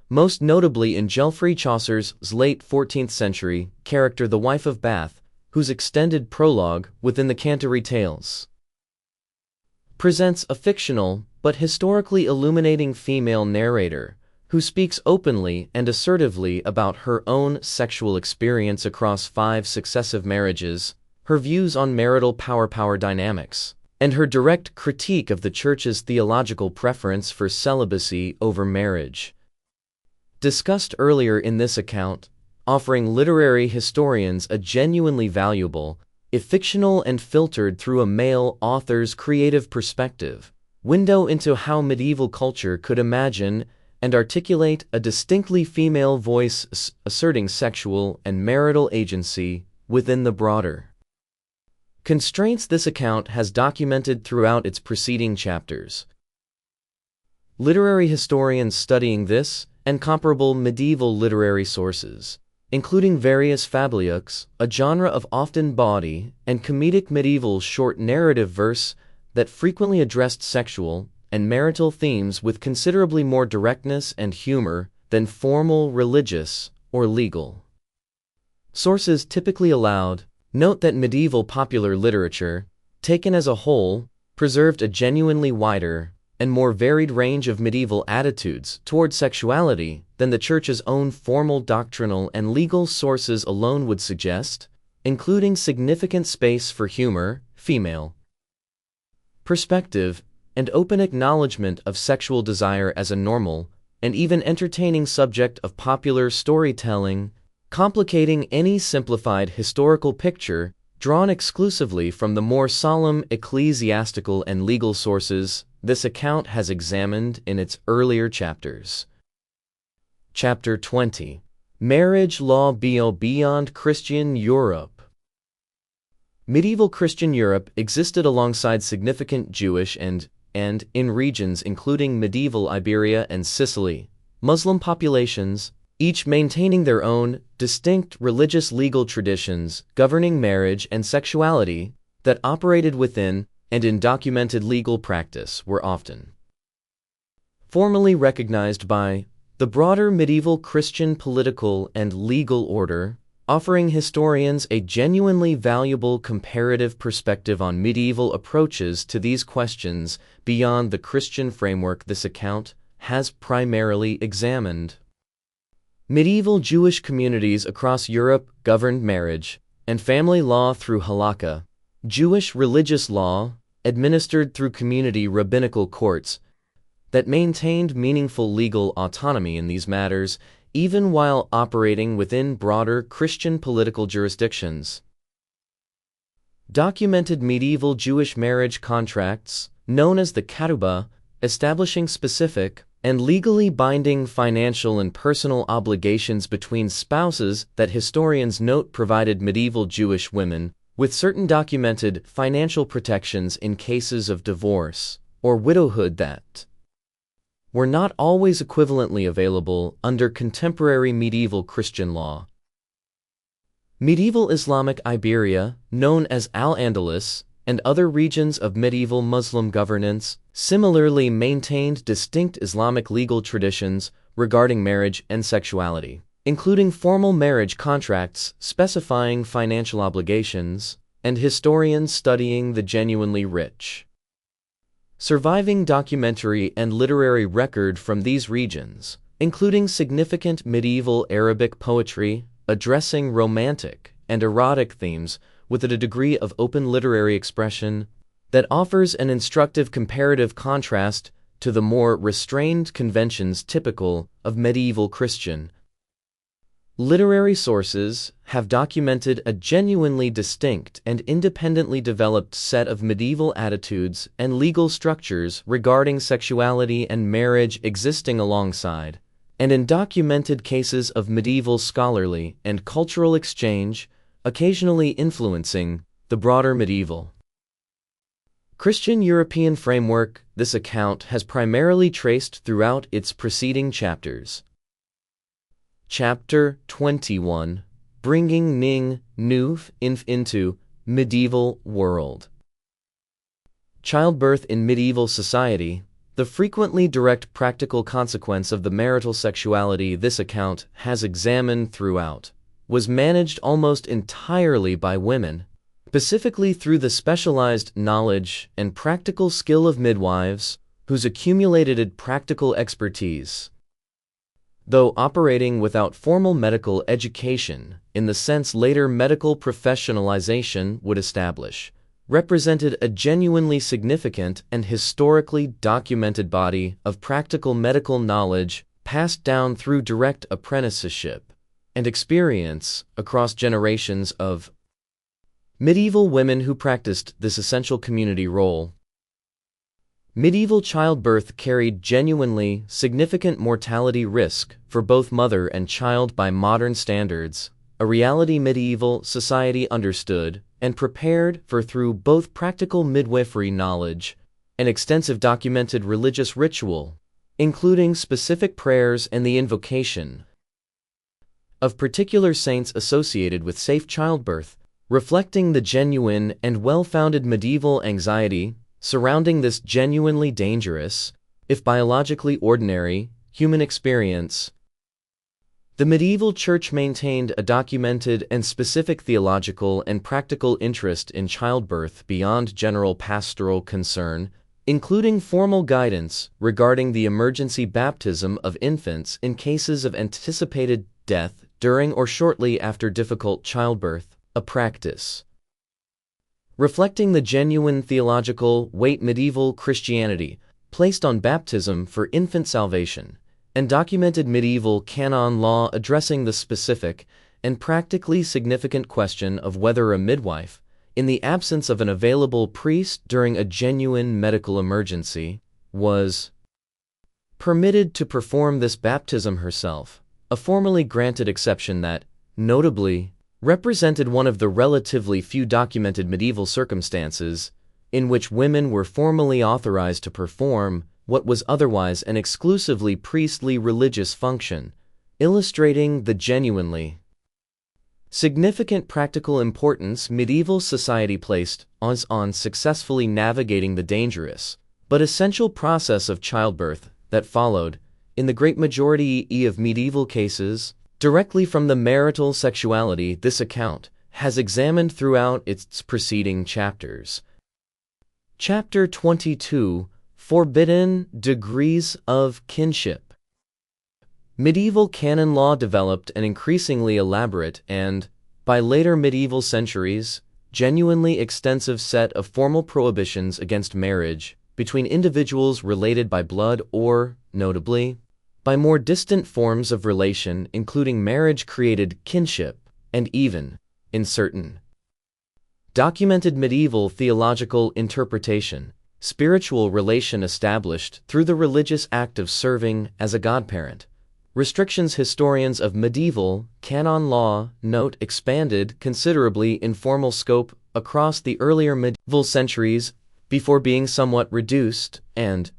most notably in Geoffrey Chaucer's late 14th century character the Wife of Bath, whose extended prologue within the Canterbury Tales presents a fictional but historically illuminating female narrator who speaks openly and assertively about her own sexual experience across 5 successive marriages, her views on marital power dynamics, and her direct critique of the Church's theological preference for celibacy over marriage. Discussed earlier in this account, offering literary historians a genuinely valuable, if fictional and filtered through a male author's creative perspective, window into how medieval culture could imagine and articulate a distinctly female voice asserting sexual and marital agency within the broader constraints this account has documented throughout its preceding chapters. Literary historians studying this and comparable medieval literary sources, including various fabliaux, a genre of often bawdy and comedic medieval short narrative verse that frequently addressed sexual and marital themes with considerably more directness and humor than formal religious or legal sources typically allowed. Note that medieval popular literature, taken as a whole, preserved a genuinely wider and more varied range of medieval attitudes toward sexuality than the Church's own formal doctrinal and legal sources alone would suggest, including significant space for humor, female perspective, and open acknowledgement of sexual desire as a normal and even entertaining subject of popular storytelling, complicating any simplified historical picture drawn exclusively from the more solemn ecclesiastical and legal sources this account has examined in its earlier chapters. Chapter 20: Marriage Law Beyond Christian Europe. Medieval Christian Europe existed alongside significant Jewish and, in regions including medieval Iberia and Sicily, Muslim populations, each maintaining their own distinct religious legal traditions governing marriage and sexuality that operated within and in documented legal practice were often formally recognized by the broader medieval Christian political and legal order, offering historians a genuinely valuable comparative perspective on medieval approaches to these questions beyond the Christian framework this account has primarily examined. Medieval Jewish communities across Europe governed marriage and family law through halakha, Jewish religious law, administered through community rabbinical courts, that maintained meaningful legal autonomy in these matters even while operating within broader Christian political jurisdictions. Documented medieval Jewish marriage contracts, known as the ketubah, establishing specific, and legally binding financial and personal obligations between spouses that historians note provided medieval Jewish women with certain documented financial protections in cases of divorce or widowhood that were not always equivalently available under contemporary medieval Christian law. Medieval Islamic Iberia, known as Al-Andalus, and other regions of medieval Muslim governance similarly maintained distinct Islamic legal traditions regarding marriage and sexuality, including formal marriage contracts specifying financial obligations, and historians studying the genuinely rich. Surviving documentary and literary record from these regions, including significant medieval Arabic poetry addressing romantic and erotic themes with a degree of open literary expression that offers an instructive comparative contrast to the more restrained conventions typical of medieval Christian literary sources, have documented a genuinely distinct and independently developed set of medieval attitudes and legal structures regarding sexuality and marriage existing alongside, and in documented cases of medieval scholarly and cultural exchange, occasionally influencing the broader medieval Christian European framework. This account has primarily traced throughout its preceding chapters. Chapter 21: Bringing Ning Nuv Inf into Medieval World. Childbirth in medieval society, the frequently direct practical consequence of the marital sexuality this account has examined throughout, was managed almost entirely by women, specifically through the specialized knowledge and practical skill of midwives, whose accumulated practical expertise, though operating without formal medical education in the sense later medical professionalization would establish, represented a genuinely significant and historically documented body of practical medical knowledge passed down through direct apprenticeship and experience across generations of medieval women who practiced this essential community role. Medieval childbirth carried genuinely significant mortality risk for both mother and child by modern standards, a reality medieval society understood and prepared for through both practical midwifery knowledge and extensive documented religious ritual, including specific prayers and the invocation of particular saints associated with safe childbirth, reflecting the genuine and well-founded medieval anxiety surrounding this genuinely dangerous, if biologically ordinary, human experience. The medieval church maintained a documented and specific theological and practical interest in childbirth beyond general pastoral concern, including formal guidance regarding the emergency baptism of infants in cases of anticipated death during or shortly after difficult childbirth, a practice reflecting the genuine theological weight medieval Christianity placed on baptism for infant salvation, and documented medieval canon law addressing the specific and practically significant question of whether a midwife, in the absence of an available priest during a genuine medical emergency, was permitted to perform this baptism herself, a formally granted exception that, notably, represented one of the relatively few documented medieval circumstances in which women were formally authorized to perform what was otherwise an exclusively priestly religious function, illustrating the genuinely significant practical importance medieval society placed on successfully navigating the dangerous but essential process of childbirth that followed, in the great majority of medieval cases, directly from the marital sexuality this account has examined throughout its preceding chapters. Chapter 22: Forbidden Degrees of Kinship. Medieval canon law developed an increasingly elaborate and, by later medieval centuries, genuinely extensive set of formal prohibitions against marriage between individuals related by blood or, notably, by more distant forms of relation, including marriage-created kinship, and even, in certain documented medieval theological interpretation, spiritual relation established through the religious act of serving as a godparent. Restrictions historians of medieval canon law note expanded considerably in formal scope across the earlier medieval centuries before being somewhat reduced and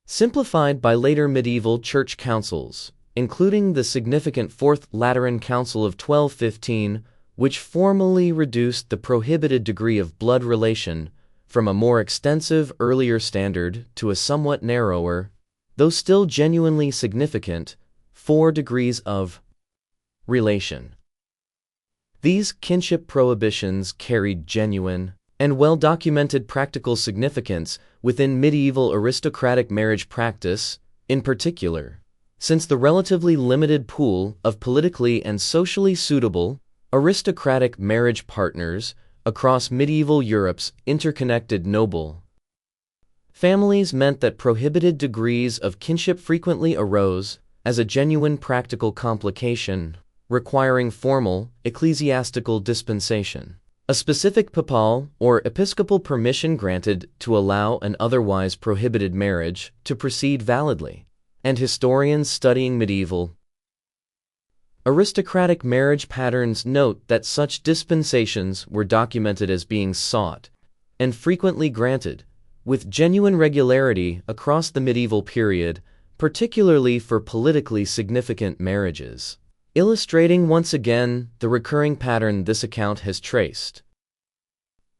simplified by later medieval church councils, including the significant Fourth Lateran Council of 1215, which formally reduced the prohibited degree of blood relation from a more extensive earlier standard to a somewhat narrower, though still genuinely significant, 4 degrees of relation. These kinship prohibitions carried genuine and well-documented practical significance within medieval aristocratic marriage practice, in particular, since the relatively limited pool of politically and socially suitable aristocratic marriage partners across medieval Europe's interconnected noble families meant that prohibited degrees of kinship frequently arose as a genuine practical complication, requiring formal ecclesiastical dispensation, a specific papal or episcopal permission granted to allow an otherwise prohibited marriage to proceed validly, and historians studying medieval aristocratic marriage patterns note that such dispensations were documented as being sought and frequently granted with genuine regularity across the medieval period, particularly for politically significant marriages, illustrating once again the recurring pattern this account has traced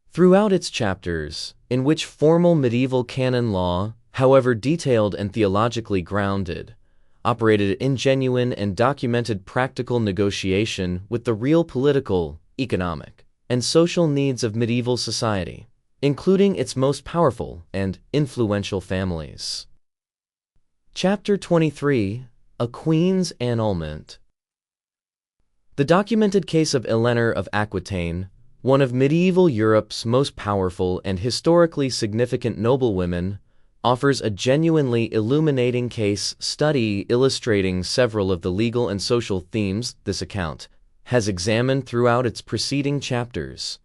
throughout its chapters, in which formal medieval canon law, however detailed and theologically grounded, operated in genuine and documented practical negotiation with the real political, economic, and social needs of medieval society, including its most powerful and influential families. Chapter 23: A Queen's Annulment. The documented case of Eleanor of Aquitaine, one of medieval Europe's most powerful and historically significant noblewomen, offers a genuinely illuminating case study illustrating several of the legal and social themes this account has examined throughout its preceding chapters.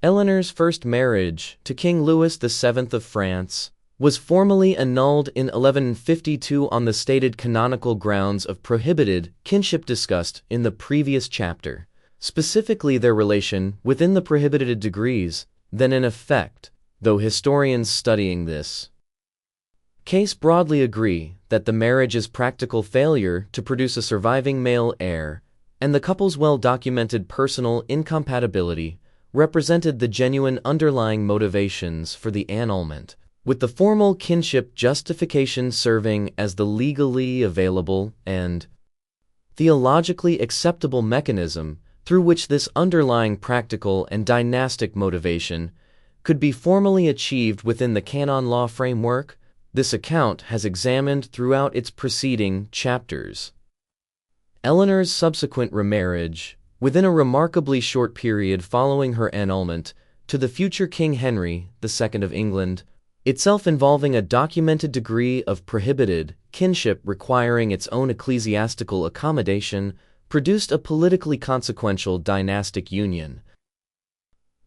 Eleanor's first marriage to King Louis VII of France was formally annulled in 1152 on the stated canonical grounds of prohibited kinship discussed in the previous chapter, specifically their relation within the prohibited degrees, then in effect, though historians studying this case broadly agree that the marriage's practical failure to produce a surviving male heir and the couple's well-documented personal incompatibility represented the genuine underlying motivations for the annulment, with the formal kinship justification serving as the legally available and theologically acceptable mechanism through which this underlying practical and dynastic motivation could be formally achieved within the canon law framework this account has examined throughout its preceding chapters. Eleanor's subsequent remarriage, within a remarkably short period following her annulment, to the future King Henry II of England, itself involving a documented degree of prohibited kinship requiring its own ecclesiastical accommodation, produced a politically consequential dynastic union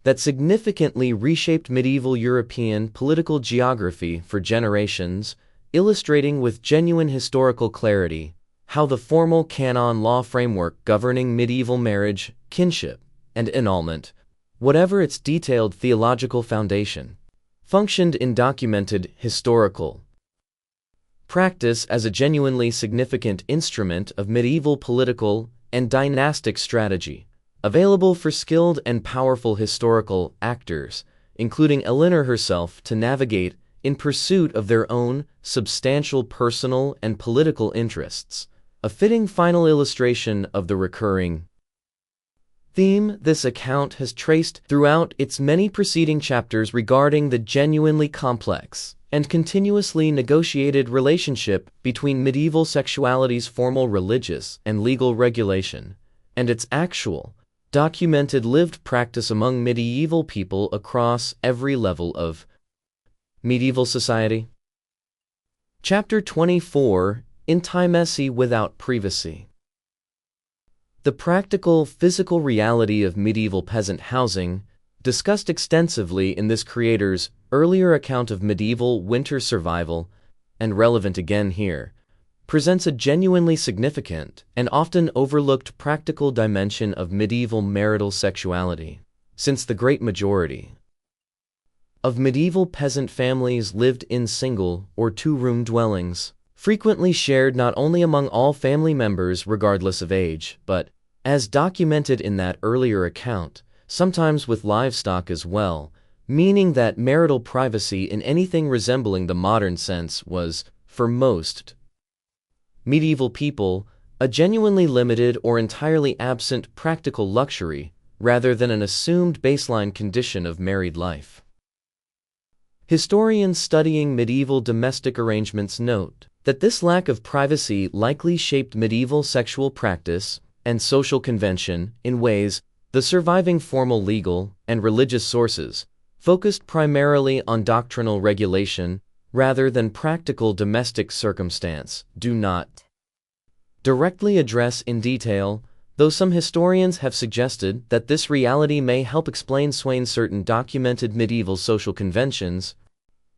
that significantly reshaped medieval European political geography for generations, illustrating with genuine historical clarity how the formal canon law framework governing medieval marriage, kinship, and annulment, whatever its detailed theological foundation, functioned in documented historical practice as a genuinely significant instrument of medieval political and dynastic strategy, available for skilled and powerful historical actors, including Eleanor herself, to navigate in pursuit of their own substantial personal and political interests, a fitting final illustration of the recurring theme this account has traced throughout its many preceding chapters regarding the genuinely complex and continuously negotiated relationship between medieval sexuality's formal religious and legal regulation and its actual, documented lived practice among medieval people across every level of medieval society. Chapter 24: Intimacy Without Privacy. The practical, physical reality of medieval peasant housing discussed extensively in this creator's earlier account of medieval winter survival, and relevant again here, presents a genuinely significant and often overlooked practical dimension of medieval marital sexuality, since the great majority of medieval peasant families lived in single or two-room dwellings, frequently shared not only among all family members regardless of age, but, as documented in that earlier account, sometimes with livestock as well, meaning that marital privacy in anything resembling the modern sense was, for most medieval people, a genuinely limited or entirely absent practical luxury, rather than an assumed baseline condition of married life. Historians studying medieval domestic arrangements note that this lack of privacy likely shaped medieval sexual practice and social convention in ways the surviving formal legal and religious sources focused primarily on doctrinal regulation rather than practical domestic circumstance do not directly address in detail, though some historians have suggested that this reality may help explain certain documented medieval social conventions,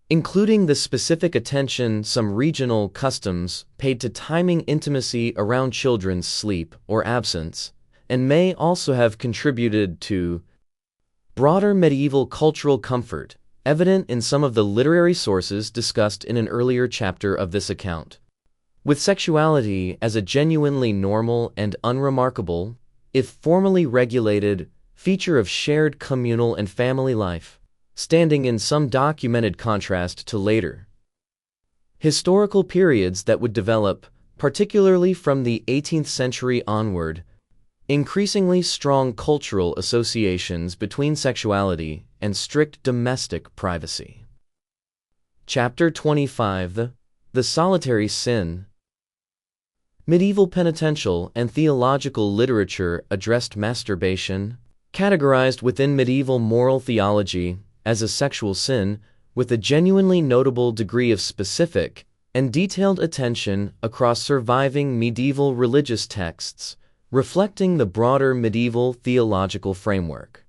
including the specific attention some regional customs paid to timing intimacy around children's sleep or absence, and may also have contributed to broader medieval cultural comfort, evident in some of the literary sources discussed in an earlier chapter of this account. With sexuality as a genuinely normal and unremarkable, if formally regulated, feature of shared communal and family life, standing in some documented contrast to later historical periods that would develop, particularly from the 18th century onward, increasingly strong cultural associations between sexuality and strict domestic privacy. Chapter 25: The Solitary Sin. Medieval penitential and theological literature addressed masturbation, categorized within medieval moral theology as a sexual sin, with a genuinely notable degree of specific and detailed attention across surviving medieval religious texts, reflecting the broader medieval theological framework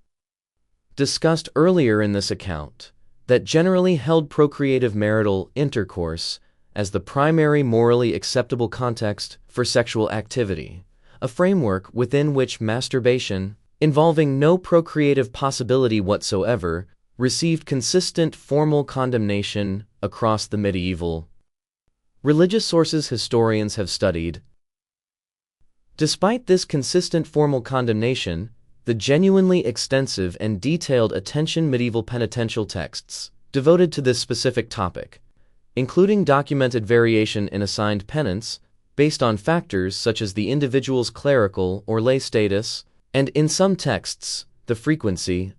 discussed earlier in this account, that generally held procreative marital intercourse as the primary morally acceptable context for sexual activity, a framework within which masturbation, involving no procreative possibility whatsoever, received consistent formal condemnation across the medieval religious sources historians have studied. Despite this consistent formal condemnation, the genuinely extensive and detailed attention medieval penitential texts devoted to this specific topic, including documented variation in assigned penance based on factors such as the individual's clerical or lay status, and in some texts, the frequency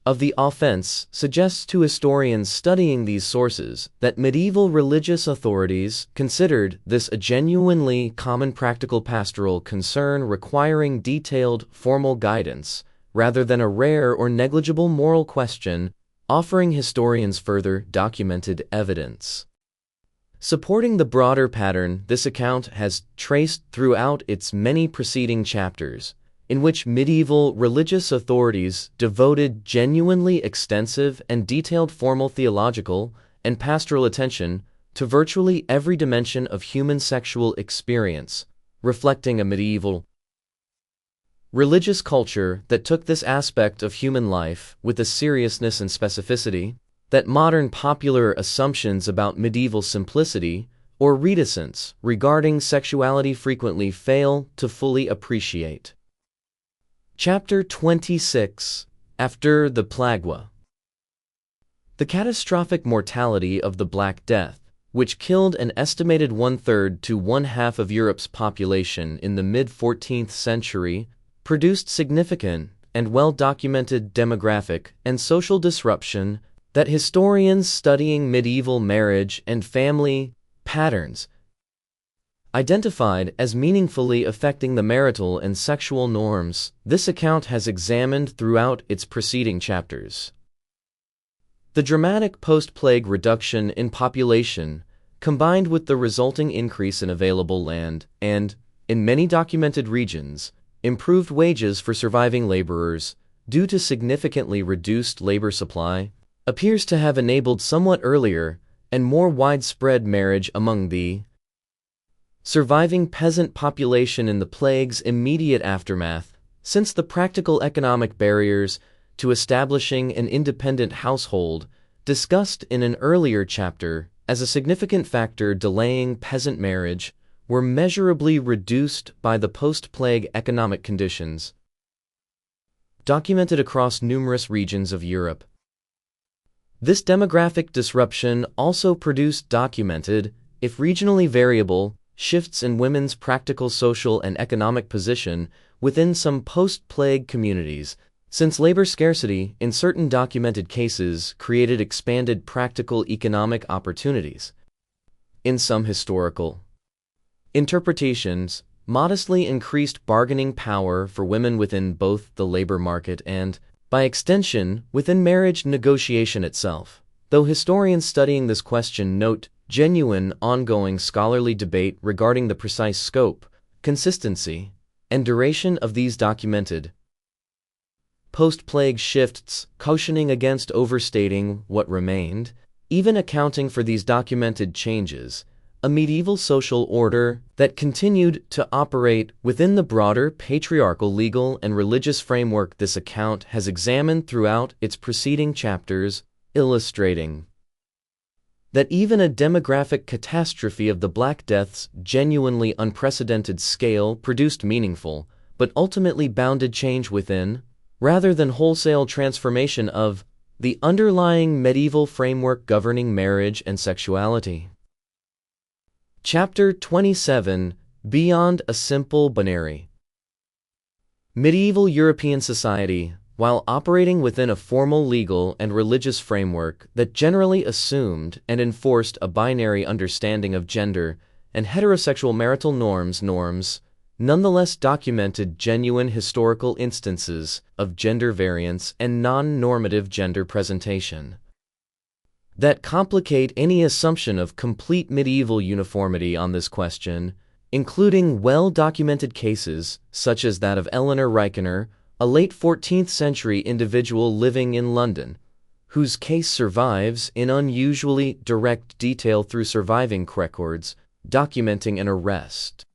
of the offense, suggests to historians studying these sources that medieval religious authorities considered this a genuinely common practical pastoral concern requiring detailed, formal guidance, rather than a rare or negligible moral question, offering historians further documented evidence supporting the broader pattern this account has traced throughout its many preceding chapters, in which medieval religious authorities devoted genuinely extensive and detailed formal theological and pastoral attention to virtually every dimension of human sexual experience, reflecting a medieval religious culture that took this aspect of human life with a seriousness and specificity that modern popular assumptions about medieval simplicity or reticence regarding sexuality frequently fail to fully appreciate. Chapter 26: After the Plague. The catastrophic mortality of the Black Death, which killed an estimated 1/3 to 1/2 of Europe's population in the mid-14th century, produced significant and well-documented demographic and social disruption that historians studying medieval marriage and family patterns identified as meaningfully affecting the marital and sexual norms this account has examined throughout its preceding chapters. The dramatic post-plague reduction in population, combined with the resulting increase in available land and, in many documented regions, improved wages for surviving laborers, due to significantly reduced labor supply, appears to have enabled somewhat earlier and more widespread marriage among the surviving peasant population in the plague's immediate aftermath, since the practical economic barriers to establishing an independent household, discussed in an earlier chapter as a significant factor delaying peasant marriage, were measurably reduced by the post-plague economic conditions documented across numerous regions of Europe. This demographic disruption also produced documented, if regionally variable, shifts in women's practical social and economic position within some post-plague communities, since labor scarcity in certain documented cases created expanded practical economic opportunities. In some historical interpretations, modestly increased bargaining power for women within both the labor market and, by extension, within marriage negotiation itself, though historians studying this question note genuine ongoing scholarly debate regarding the precise scope, consistency, and duration of these documented post-plague shifts, cautioning against overstating what remained, even accounting for these documented changes, a medieval social order that continued to operate within the broader patriarchal legal and religious framework this account has examined throughout its preceding chapters, illustrating that even a demographic catastrophe of the Black Death's genuinely unprecedented scale produced meaningful, but ultimately bounded change within, rather than wholesale transformation of, the underlying medieval framework governing marriage and sexuality. Chapter 27: Beyond a Simple Binary. Medieval European society, while operating within a formal legal and religious framework that generally assumed and enforced a binary understanding of gender and heterosexual marital norms, nonetheless documented genuine historical instances of gender variance and non-normative gender presentation that complicate any assumption of complete medieval uniformity on this question, including well-documented cases such as that of Eleanor Reichener, a late 14th century individual living in London, whose case survives in unusually direct detail through surviving records documenting an arrest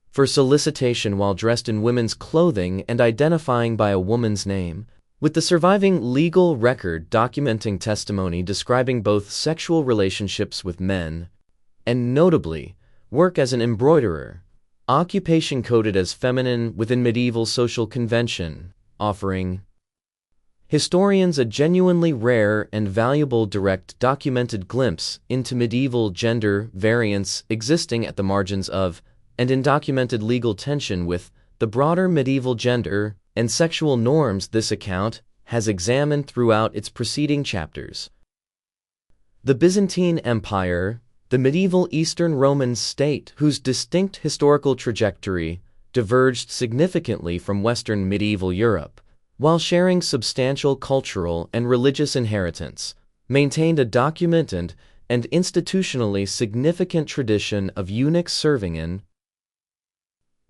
for solicitation while dressed in women's clothing and identifying by a woman's name, with the surviving legal record documenting testimony describing both sexual relationships with men and, notably, work as an embroiderer, occupation coded as feminine within medieval social convention, offering historians a genuinely rare and valuable direct documented glimpse into medieval gender variance existing at the margins of, and in documented legal tension with, the broader medieval gender and sexual norms this account has examined throughout its preceding chapters. The Byzantine Empire, the medieval Eastern Roman state whose distinct historical trajectory diverged significantly from Western medieval Europe, while sharing substantial cultural and religious inheritance, maintained a documented and institutionally significant tradition of eunuchs serving in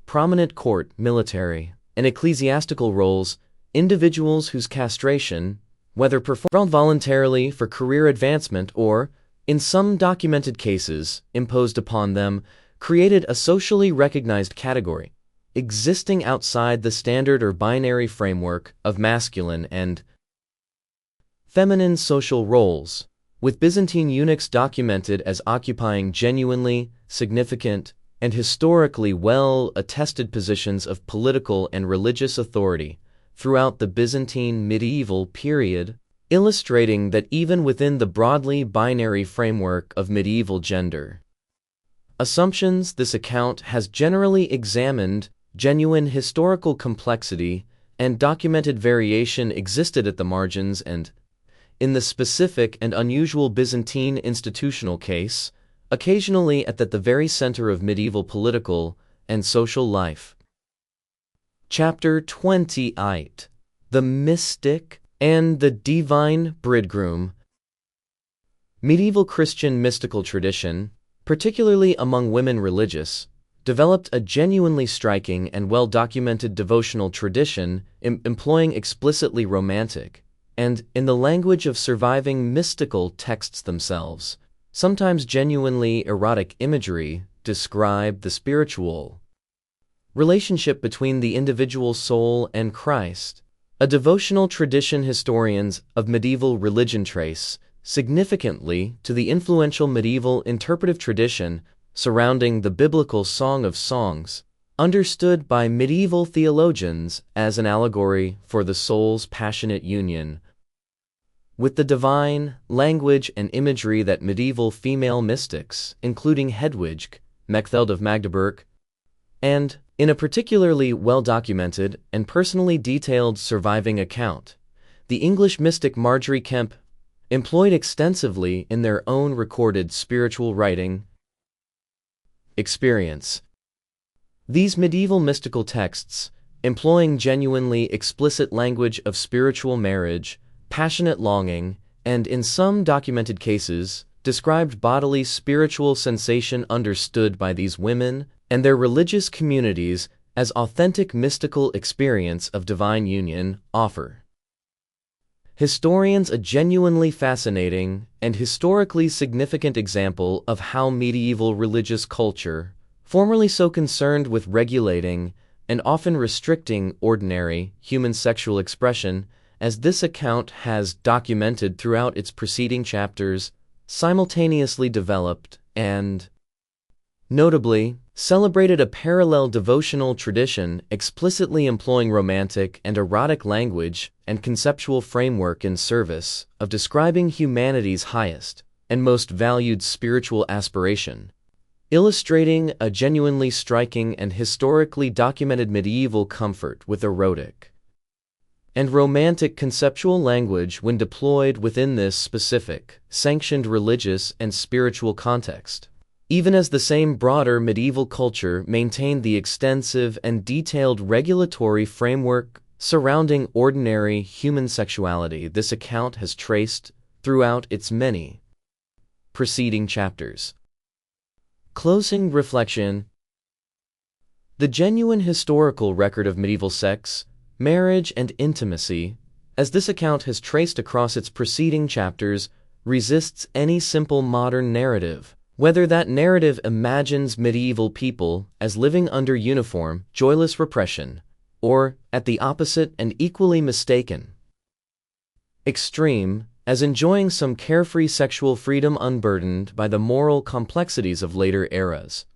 prominent court, military, and ecclesiastical roles, individuals whose castration, whether performed voluntarily for career advancement or, in some documented cases, imposed upon them, created a socially recognized category, existing outside the standard or binary framework of masculine and feminine social roles, with Byzantine eunuchs documented as occupying genuinely significant and historically well-attested positions of political and religious authority throughout the Byzantine medieval period, illustrating that even within the broadly binary framework of medieval gender assumptions, this account has generally examined genuine historical complexity and documented variation existed at the margins and, in the specific and unusual Byzantine institutional case, occasionally at the very center of medieval political and social life. Chapter 28: The Mystic and the Divine Bridegroom. Medieval Christian mystical tradition, particularly among women religious, developed a genuinely striking and well-documented devotional tradition employing explicitly romantic, and, in the language of surviving mystical texts themselves, sometimes genuinely erotic imagery, describe the spiritual relationship between the individual soul and Christ. A devotional tradition historians of medieval religion trace significantly to the influential medieval interpretive tradition surrounding the biblical Song of Songs, understood by medieval theologians as an allegory for the soul's passionate union with the divine. Language and imagery that medieval female mystics, including Hedwig, Mechtheld of Magdeburg, and, in a particularly well-documented and personally detailed surviving account, the English mystic Margery Kempe, employed extensively in their own recorded spiritual writing experience. These medieval mystical texts, employing genuinely explicit language of spiritual marriage, passionate longing, and in some documented cases, described bodily spiritual sensation understood by these women and their religious communities as authentic mystical experience of divine union, offer historians a genuinely fascinating and historically significant example of how medieval religious culture, formerly so concerned with regulating and often restricting ordinary human sexual expression, as this account has documented throughout its preceding chapters, simultaneously developed and, notably, celebrated a parallel devotional tradition explicitly employing romantic and erotic language and conceptual framework in service of describing humanity's highest and most valued spiritual aspiration, illustrating a genuinely striking and historically documented medieval comfort with erotic and romantic conceptual language when deployed within this specific, sanctioned religious and spiritual context. Even as the same broader medieval culture maintained the extensive and detailed regulatory framework surrounding ordinary human sexuality, this account has traced throughout its many preceding chapters. Closing reflection. The genuine historical record of medieval sex, marriage, and intimacy, as this account has traced across its preceding chapters, resists any simple modern narrative. Whether that narrative imagines medieval people as living under uniform, joyless repression, or, at the opposite and equally mistaken extreme, as enjoying some carefree sexual freedom unburdened by the moral complexities of later eras.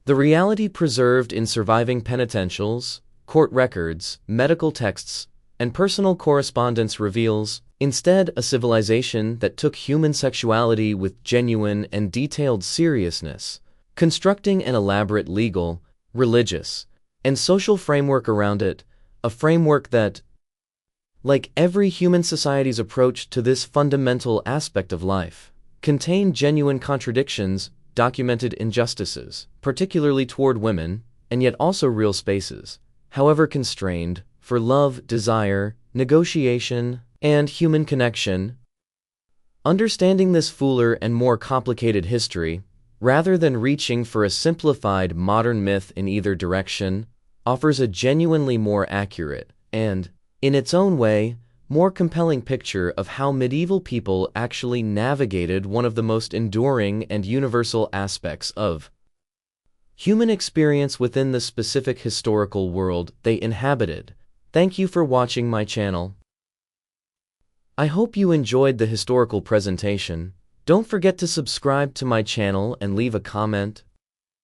The reality preserved in surviving penitentials, court records, medical texts, and personal correspondence reveals, instead, a civilization that took human sexuality with genuine and detailed seriousness, constructing an elaborate legal, religious, and social framework around it, a framework that, like every human society's approach to this fundamental aspect of life, contained genuine contradictions, documented injustices, particularly toward women, and yet also real spaces, however constrained, for love, desire, negotiation, and human connection. Understanding this fuller and more complicated history, rather than reaching for a simplified modern myth in either direction, offers a genuinely more accurate and, in its own way, more compelling picture of how medieval people actually navigated one of the most enduring and universal aspects of human experience within the specific historical world they inhabited. Thank you for watching my channel. I hope you enjoyed the historical presentation. Don't forget to subscribe to my channel and leave a comment.